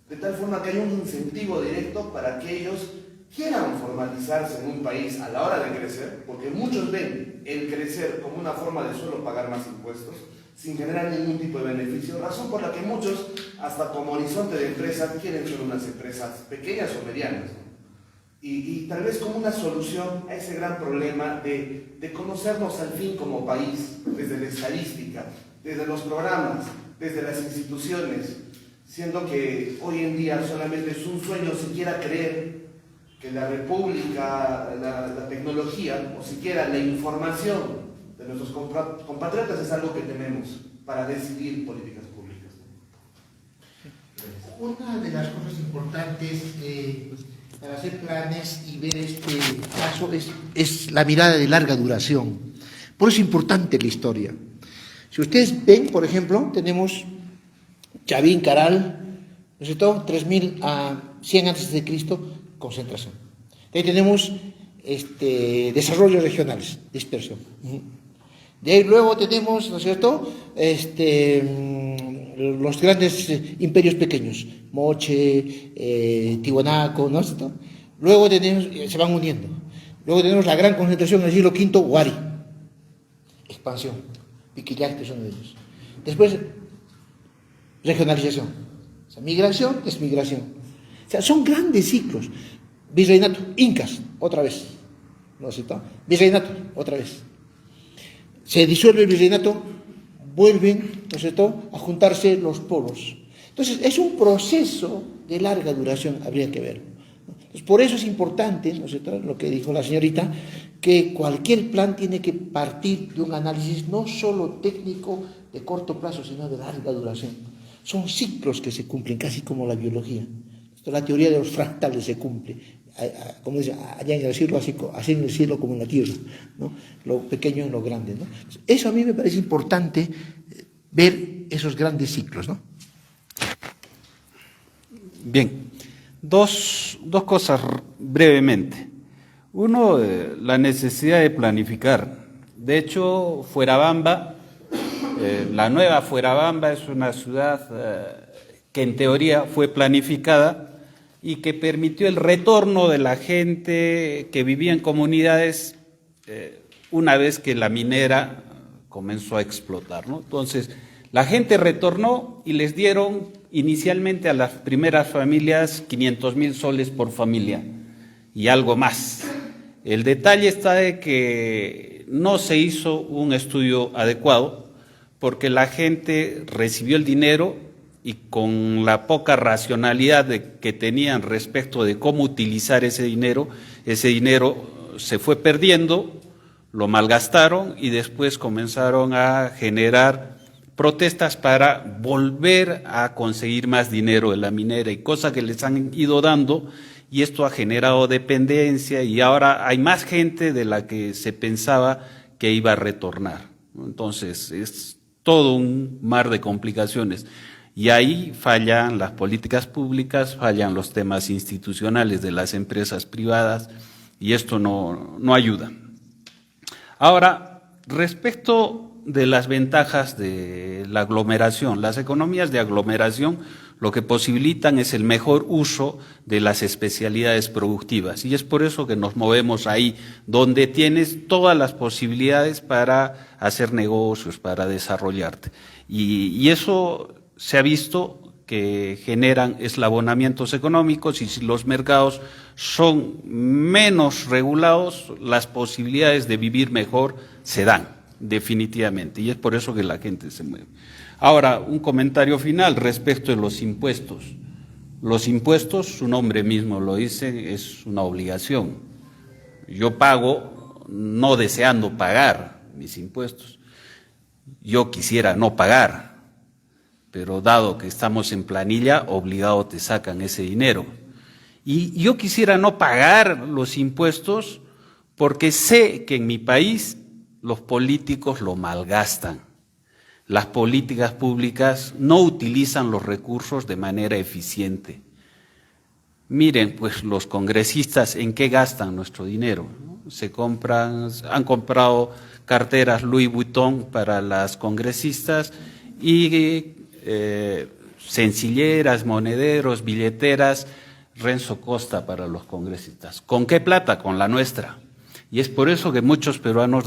de tal forma que hay un incentivo directo para que ellos quieran formalizarse en un país a la hora de crecer, porque muchos ven el crecer como una forma de solo pagar más impuestos, sin generar ningún tipo de beneficio, razón por la que muchos, hasta como horizonte de empresa, quieren ser unas empresas pequeñas o medianas, ¿no? Y tal vez como una solución a ese gran problema de conocernos al fin como país, desde la estadística, desde los programas, desde las instituciones, siendo que hoy en día solamente es un sueño siquiera creer que la república, la tecnología, o siquiera la información de nuestros compatriotas es algo que tenemos para decidir políticas públicas. Una de las cosas importantes para hacer planes y ver este caso es la mirada de larga duración. Por eso es importante la historia. Si ustedes ven, por ejemplo, tenemos Chavín, Caral, ¿no es cierto? 3000 a 100 a.C., concentración. De ahí tenemos desarrollos regionales, dispersión. De ahí luego tenemos, ¿no es cierto?, los grandes imperios pequeños, Moche, Tiwanaku, ¿no es cierto? Luego tenemos, se van uniendo. Luego tenemos la gran concentración en el siglo V, Huari, expansión, Piquillacte son de ellos. Después, regionalización, o sea, migración, desmigración. O sea, son grandes ciclos. Virreinato, incas, otra vez, ¿no es cierto? Virreinato, otra vez. Se disuelve el virreinato, vuelven, ¿no es cierto?, a juntarse los pueblos. Entonces, es un proceso de larga duración, habría que verlo. Entonces, por eso es importante, ¿no es cierto?, lo que dijo la señorita, que cualquier plan tiene que partir de un análisis no solo técnico de corto plazo, sino de larga duración. Son ciclos que se cumplen, casi como la biología. La teoría de los fractales se cumple, como dice, allá en el cielo, así en el cielo como en la tierra, ¿no? Lo pequeño en lo grande, ¿no? Eso a mí me parece importante, ver esos grandes ciclos, ¿no? Bien, dos cosas brevemente. Uno, la necesidad de planificar. De hecho, Fuerabamba, la nueva Fuerabamba es una ciudad que en teoría fue planificada y que permitió el retorno de la gente que vivía en comunidades una vez que la minera comenzó a explotar, ¿no? Entonces, la gente retornó y les dieron inicialmente a las primeras familias 500.000 soles por familia y algo más. El detalle está de que no se hizo un estudio adecuado porque la gente recibió el dinero y con la poca racionalidad que tenían respecto de cómo utilizar ese dinero se fue perdiendo, lo malgastaron y después comenzaron a generar protestas para volver a conseguir más dinero de la minera y cosa que les han ido dando, y esto ha generado dependencia y ahora hay más gente de la que se pensaba que iba a retornar. Entonces es todo un mar de complicaciones y ahí fallan las políticas públicas, fallan los temas institucionales de las empresas privadas y esto no ayuda. Ahora, respecto de las ventajas de la aglomeración, las economías de aglomeración lo que posibilitan es el mejor uso de las especialidades productivas y es por eso que nos movemos ahí, donde tienes todas las posibilidades para hacer negocios, para desarrollarte. Y eso se ha visto que generan eslabonamientos económicos y si los mercados son menos regulados, las posibilidades de vivir mejor se dan, definitivamente, y es por eso que la gente se mueve. Ahora, un comentario final respecto de los impuestos. Los impuestos, su nombre mismo lo dice, es una obligación. Yo pago no deseando pagar mis impuestos. Yo quisiera no pagar, pero dado que estamos en planilla, obligado te sacan ese dinero. Y yo quisiera no pagar los impuestos porque sé que en mi país los políticos lo malgastan. Las políticas públicas no utilizan los recursos de manera eficiente. Miren, pues los congresistas, ¿en qué gastan nuestro dinero? Han comprado carteras Louis Vuitton para las congresistas y sencilleras, monederos, billeteras, Renzo Costa para los congresistas. ¿Con qué plata? Con la nuestra. Y es por eso que muchos peruanos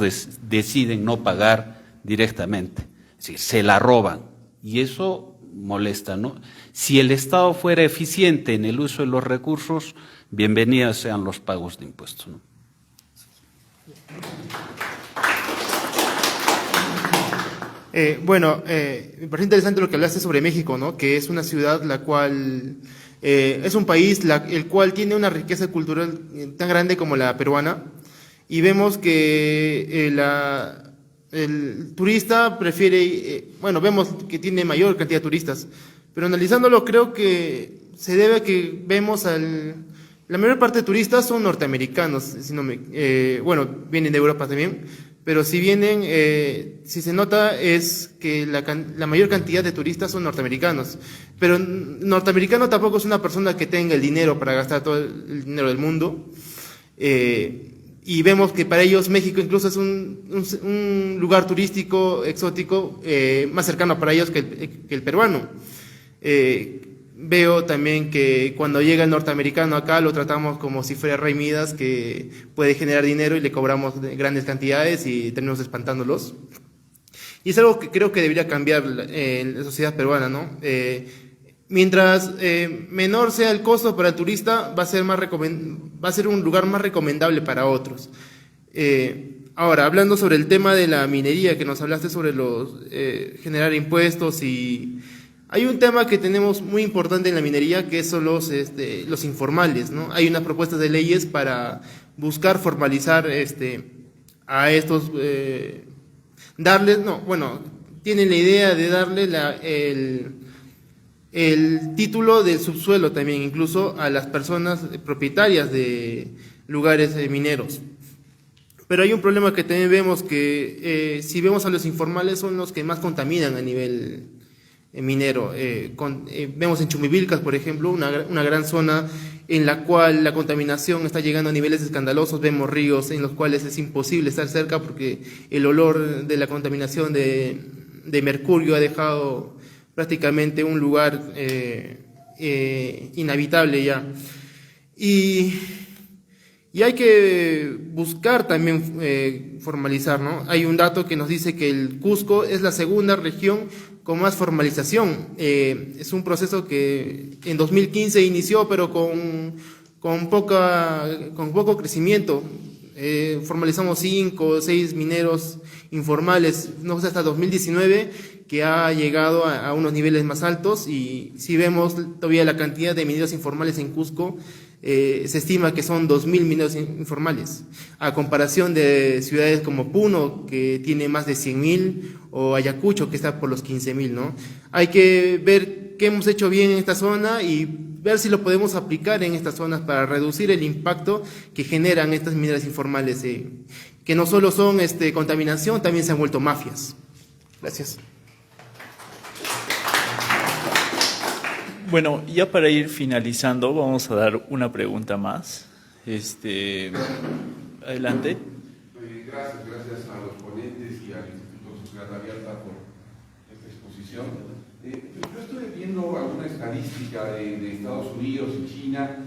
deciden no pagar directamente. Se la roban y eso molesta, ¿no? Si el Estado fuera eficiente en el uso de los recursos, bienvenidos sean los pagos de impuestos, ¿no? Me parece interesante lo que hablaste sobre México, ¿no? Que es una ciudad la cual es un país el cual tiene una riqueza cultural tan grande como la peruana y vemos que el turista prefiere, vemos que tiene mayor cantidad de turistas, pero analizándolo creo que se debe a que vemos la mayor parte de turistas son norteamericanos, vienen de Europa también, pero si vienen, si se nota es que la mayor cantidad de turistas son norteamericanos, pero norteamericano tampoco es una persona que tenga el dinero para gastar todo el dinero del mundo, y vemos que para ellos México incluso es un lugar turístico exótico más cercano para ellos que el peruano. Veo también que cuando llega el norteamericano acá lo tratamos como si fuera Rey Midas, que puede generar dinero y le cobramos grandes cantidades y terminamos espantándolos. Y es algo que creo que debería cambiar en la sociedad peruana, ¿no? Mientras menor sea el costo para el turista, va a ser un lugar más recomendable para otros. Ahora, hablando sobre el tema de la minería, que nos hablaste sobre generar impuestos y... Hay un tema que tenemos muy importante en la minería que son los informales, ¿no? Hay unas propuestas de leyes para buscar formalizar a estos, tienen la idea de darle el título del subsuelo también, incluso a las personas propietarias de lugares mineros. Pero hay un problema que también vemos que si vemos a los informales son los que más contaminan a nivel minero. Vemos en Chumivilcas, por ejemplo, una gran zona en la cual la contaminación está llegando a niveles escandalosos. Vemos ríos en los cuales es imposible estar cerca porque el olor de la contaminación de mercurio ha dejado prácticamente un lugar inhabitable ya. Y hay que buscar también formalizar, ¿no? Hay un dato que nos dice que el Cusco es la segunda región con más formalización. Es un proceso que en 2015 inició, pero con poco crecimiento. Formalizamos 5 o 6 mineros informales, no sé, hasta 2019, que ha llegado a unos niveles más altos, y si vemos todavía la cantidad de mineros informales en Cusco, se estima que son 2.000 mineros informales, a comparación de ciudades como Puno, que tiene más de 100.000, o Ayacucho, que está por los 15.000, ¿no? Hay que ver qué hemos hecho bien en esta zona y ver si lo podemos aplicar en estas zonas para reducir el impacto que generan estas mineras informales, que no solo son contaminación, también se han vuelto mafias. Gracias. Bueno, ya para ir finalizando, vamos a dar una pregunta más. Adelante. Gracias a los ponentes y al Instituto Sociedad Abierta por esta exposición. Yo estuve viendo alguna estadística de Estados Unidos y China,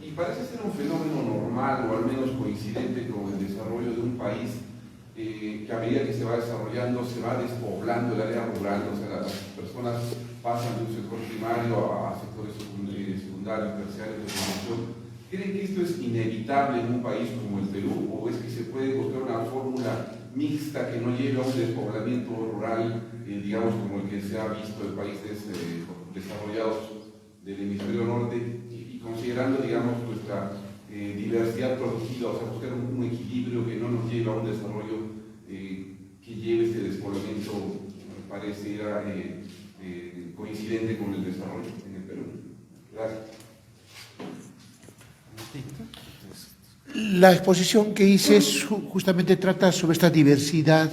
y parece ser un fenómeno normal, o al menos coincidente con el desarrollo de un país, que a medida que se va desarrollando se va despoblando el área rural, o sea, las personas pasan de un sector primario a sectores secundarios, terciarios de formación. ¿Creen que esto es inevitable en un país como el Perú, o es que se puede buscar una fórmula mixta que no lleve a un despoblamiento rural, digamos, como el que se ha visto en países desarrollados del hemisferio norte, y considerando, digamos, nuestra diversidad productiva, o sea, buscar un equilibrio que no nos lleve a un desarrollo que lleve este despoblamiento, me parece, coincidente con el desarrollo en el Perú? Gracias. La exposición que hice justamente trata sobre esta diversidad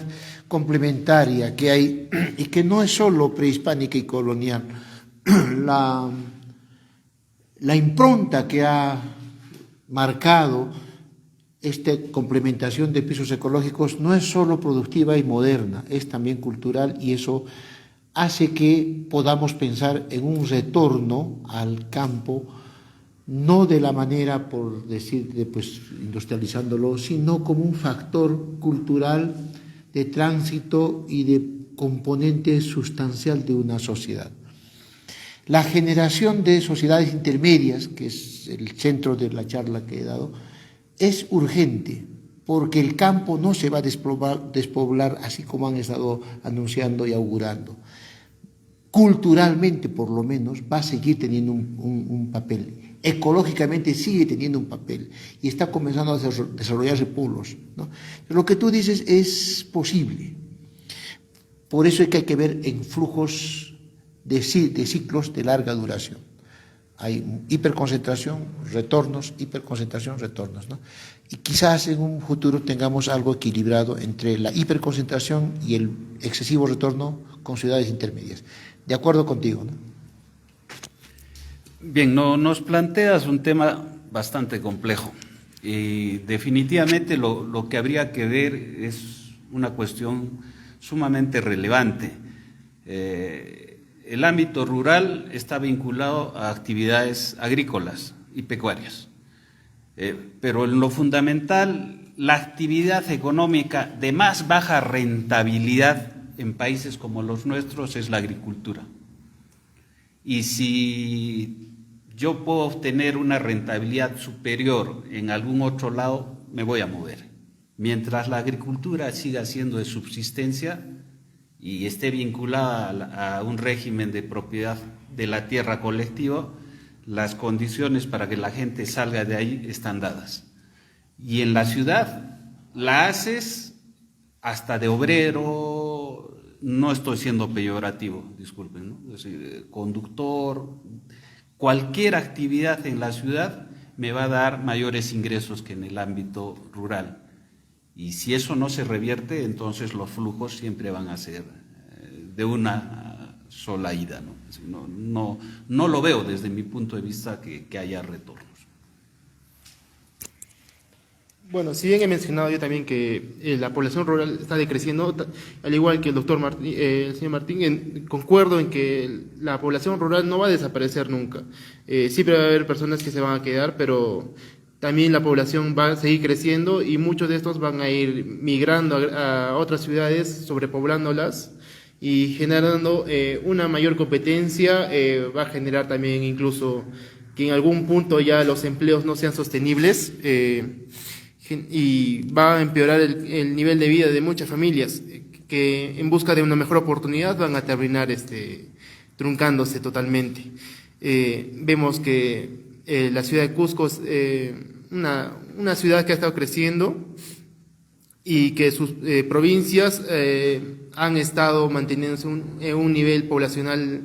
complementaria que hay y que no es solo prehispánica y colonial. La impronta que ha marcado esta complementación de pisos ecológicos no es solo productiva y moderna, es también cultural, y eso hace que podamos pensar en un retorno al campo, no de la manera, por decir, industrializándolo, sino como un factor cultural de tránsito y de componente sustancial de una sociedad. La generación de sociedades intermedias, que es el centro de la charla que he dado, es urgente, porque el campo no se va a despoblar así como han estado anunciando y augurando. Culturalmente, por lo menos, va a seguir teniendo un papel. Ecológicamente sigue teniendo un papel y está comenzando a desarrollarse pueblos, ¿no? Lo que tú dices es posible. Por eso es que hay que ver en flujos de ciclos de larga duración. Hay hiperconcentración, retornos, hiperconcentración, retornos, ¿no? Y quizás en un futuro tengamos algo equilibrado entre la hiperconcentración y el excesivo retorno con ciudades intermedias. De acuerdo contigo, ¿no? Bien, nos planteas un tema bastante complejo y definitivamente lo que habría que ver es una cuestión sumamente relevante. El ámbito rural está vinculado a actividades agrícolas y pecuarias, pero en lo fundamental, la actividad económica de más baja rentabilidad en países como los nuestros es la agricultura. Y si yo puedo obtener una rentabilidad superior en algún otro lado, me voy a mover. Mientras la agricultura siga siendo de subsistencia y esté vinculada a un régimen de propiedad de la tierra colectiva, las condiciones para que la gente salga de ahí están dadas. Y en la ciudad la haces hasta de obrero, no estoy siendo peyorativo, disculpen, ¿no? Es decir, conductor, cualquier actividad en la ciudad me va a dar mayores ingresos que en el ámbito rural. Y si eso no se revierte, entonces los flujos siempre van a ser de una sola ida, ¿no? Es decir, no lo veo desde mi punto de vista que haya retornos. Bueno, si bien he mencionado yo también que la población rural está decreciendo, al igual que el doctor Martín, el señor Martín, concuerdo en que la población rural no va a desaparecer nunca. Siempre va a haber personas que se van a quedar, pero también la población va a seguir creciendo y muchos de estos van a ir migrando a otras ciudades, sobrepoblándolas y generando una mayor competencia. Va a generar también incluso que en algún punto ya los empleos no sean sostenibles, y va a empeorar el nivel de vida de muchas familias que en busca de una mejor oportunidad van a terminar truncándose totalmente. Vemos que la ciudad de Cusco es una ciudad que ha estado creciendo y que sus provincias han estado manteniéndose en un nivel poblacional,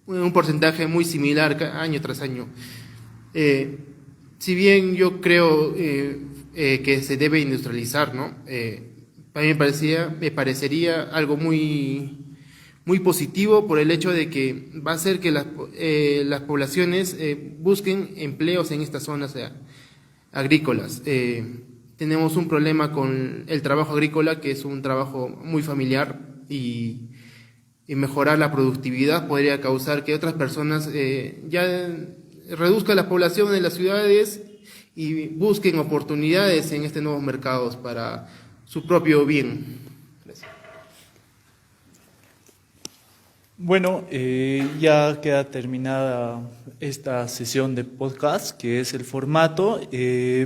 un porcentaje muy similar año tras año. Si bien yo creo que se debe industrializar, ¿no? A mí me parecería algo muy positivo por el hecho de que va a hacer que las poblaciones busquen empleos en estas zonas agrícolas. Tenemos un problema con el trabajo agrícola, que es un trabajo muy familiar, y mejorar la productividad podría causar que otras personas ya reduzcan la población en las ciudades y busquen oportunidades en estos nuevos mercados para su propio bien. Gracias. Bueno, ya queda terminada esta sesión de podcast, que es el formato.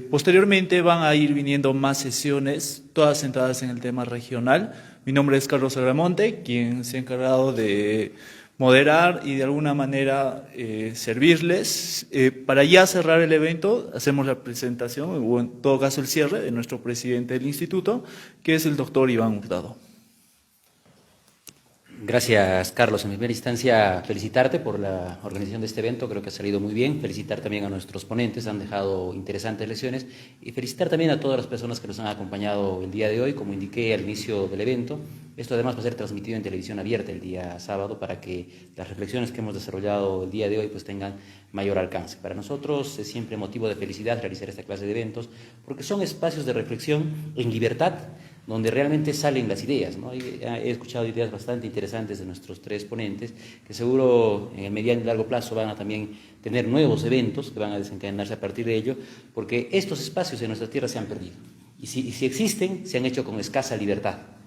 Posteriormente van a ir viniendo más sesiones, todas centradas en el tema regional. Mi nombre es Carlos Agramonte, quien se ha encargado de moderar y de alguna manera servirles. Para ya cerrar el evento, hacemos la presentación, o en todo caso el cierre, de nuestro presidente del instituto, que es el doctor Iván Hurtado. Gracias, Carlos. En primera instancia, felicitarte por la organización de este evento, creo que ha salido muy bien. Felicitar también a nuestros ponentes, han dejado interesantes lecciones. Y felicitar también a todas las personas que nos han acompañado el día de hoy, como indiqué al inicio del evento. Esto además va a ser transmitido en televisión abierta el día sábado para que las reflexiones que hemos desarrollado el día de hoy pues tengan mayor alcance. Para nosotros es siempre motivo de felicidad realizar esta clase de eventos porque son espacios de reflexión en libertad, donde realmente salen las ideas, ¿no? He escuchado ideas bastante interesantes de nuestros tres ponentes, que seguro en el mediano y largo plazo van a también tener nuevos eventos que van a desencadenarse a partir de ello, porque estos espacios en nuestra tierra se han perdido. Y si existen, se han hecho con escasa libertad, ¿no?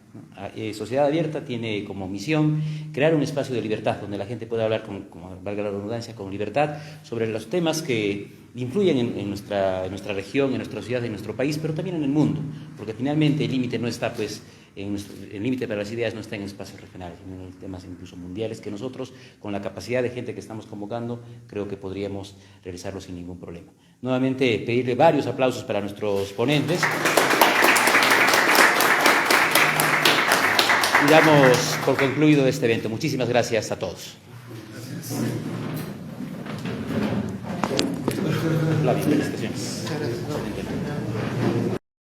Sociedad Abierta tiene como misión crear un espacio de libertad, donde la gente pueda hablar, como valga la redundancia, con libertad, sobre los temas que influyen en nuestra región, en nuestra ciudad, en nuestro país, pero también en el mundo, porque finalmente el límite no está, pues, el límite para las ideas no está en espacios regionales, sino en temas incluso mundiales, que nosotros, con la capacidad de gente que estamos convocando, creo que podríamos realizarlo sin ningún problema. Nuevamente, pedirle varios aplausos para nuestros ponentes. Y damos por concluido este evento. Muchísimas gracias a todos. Gracias. Felicitaciones.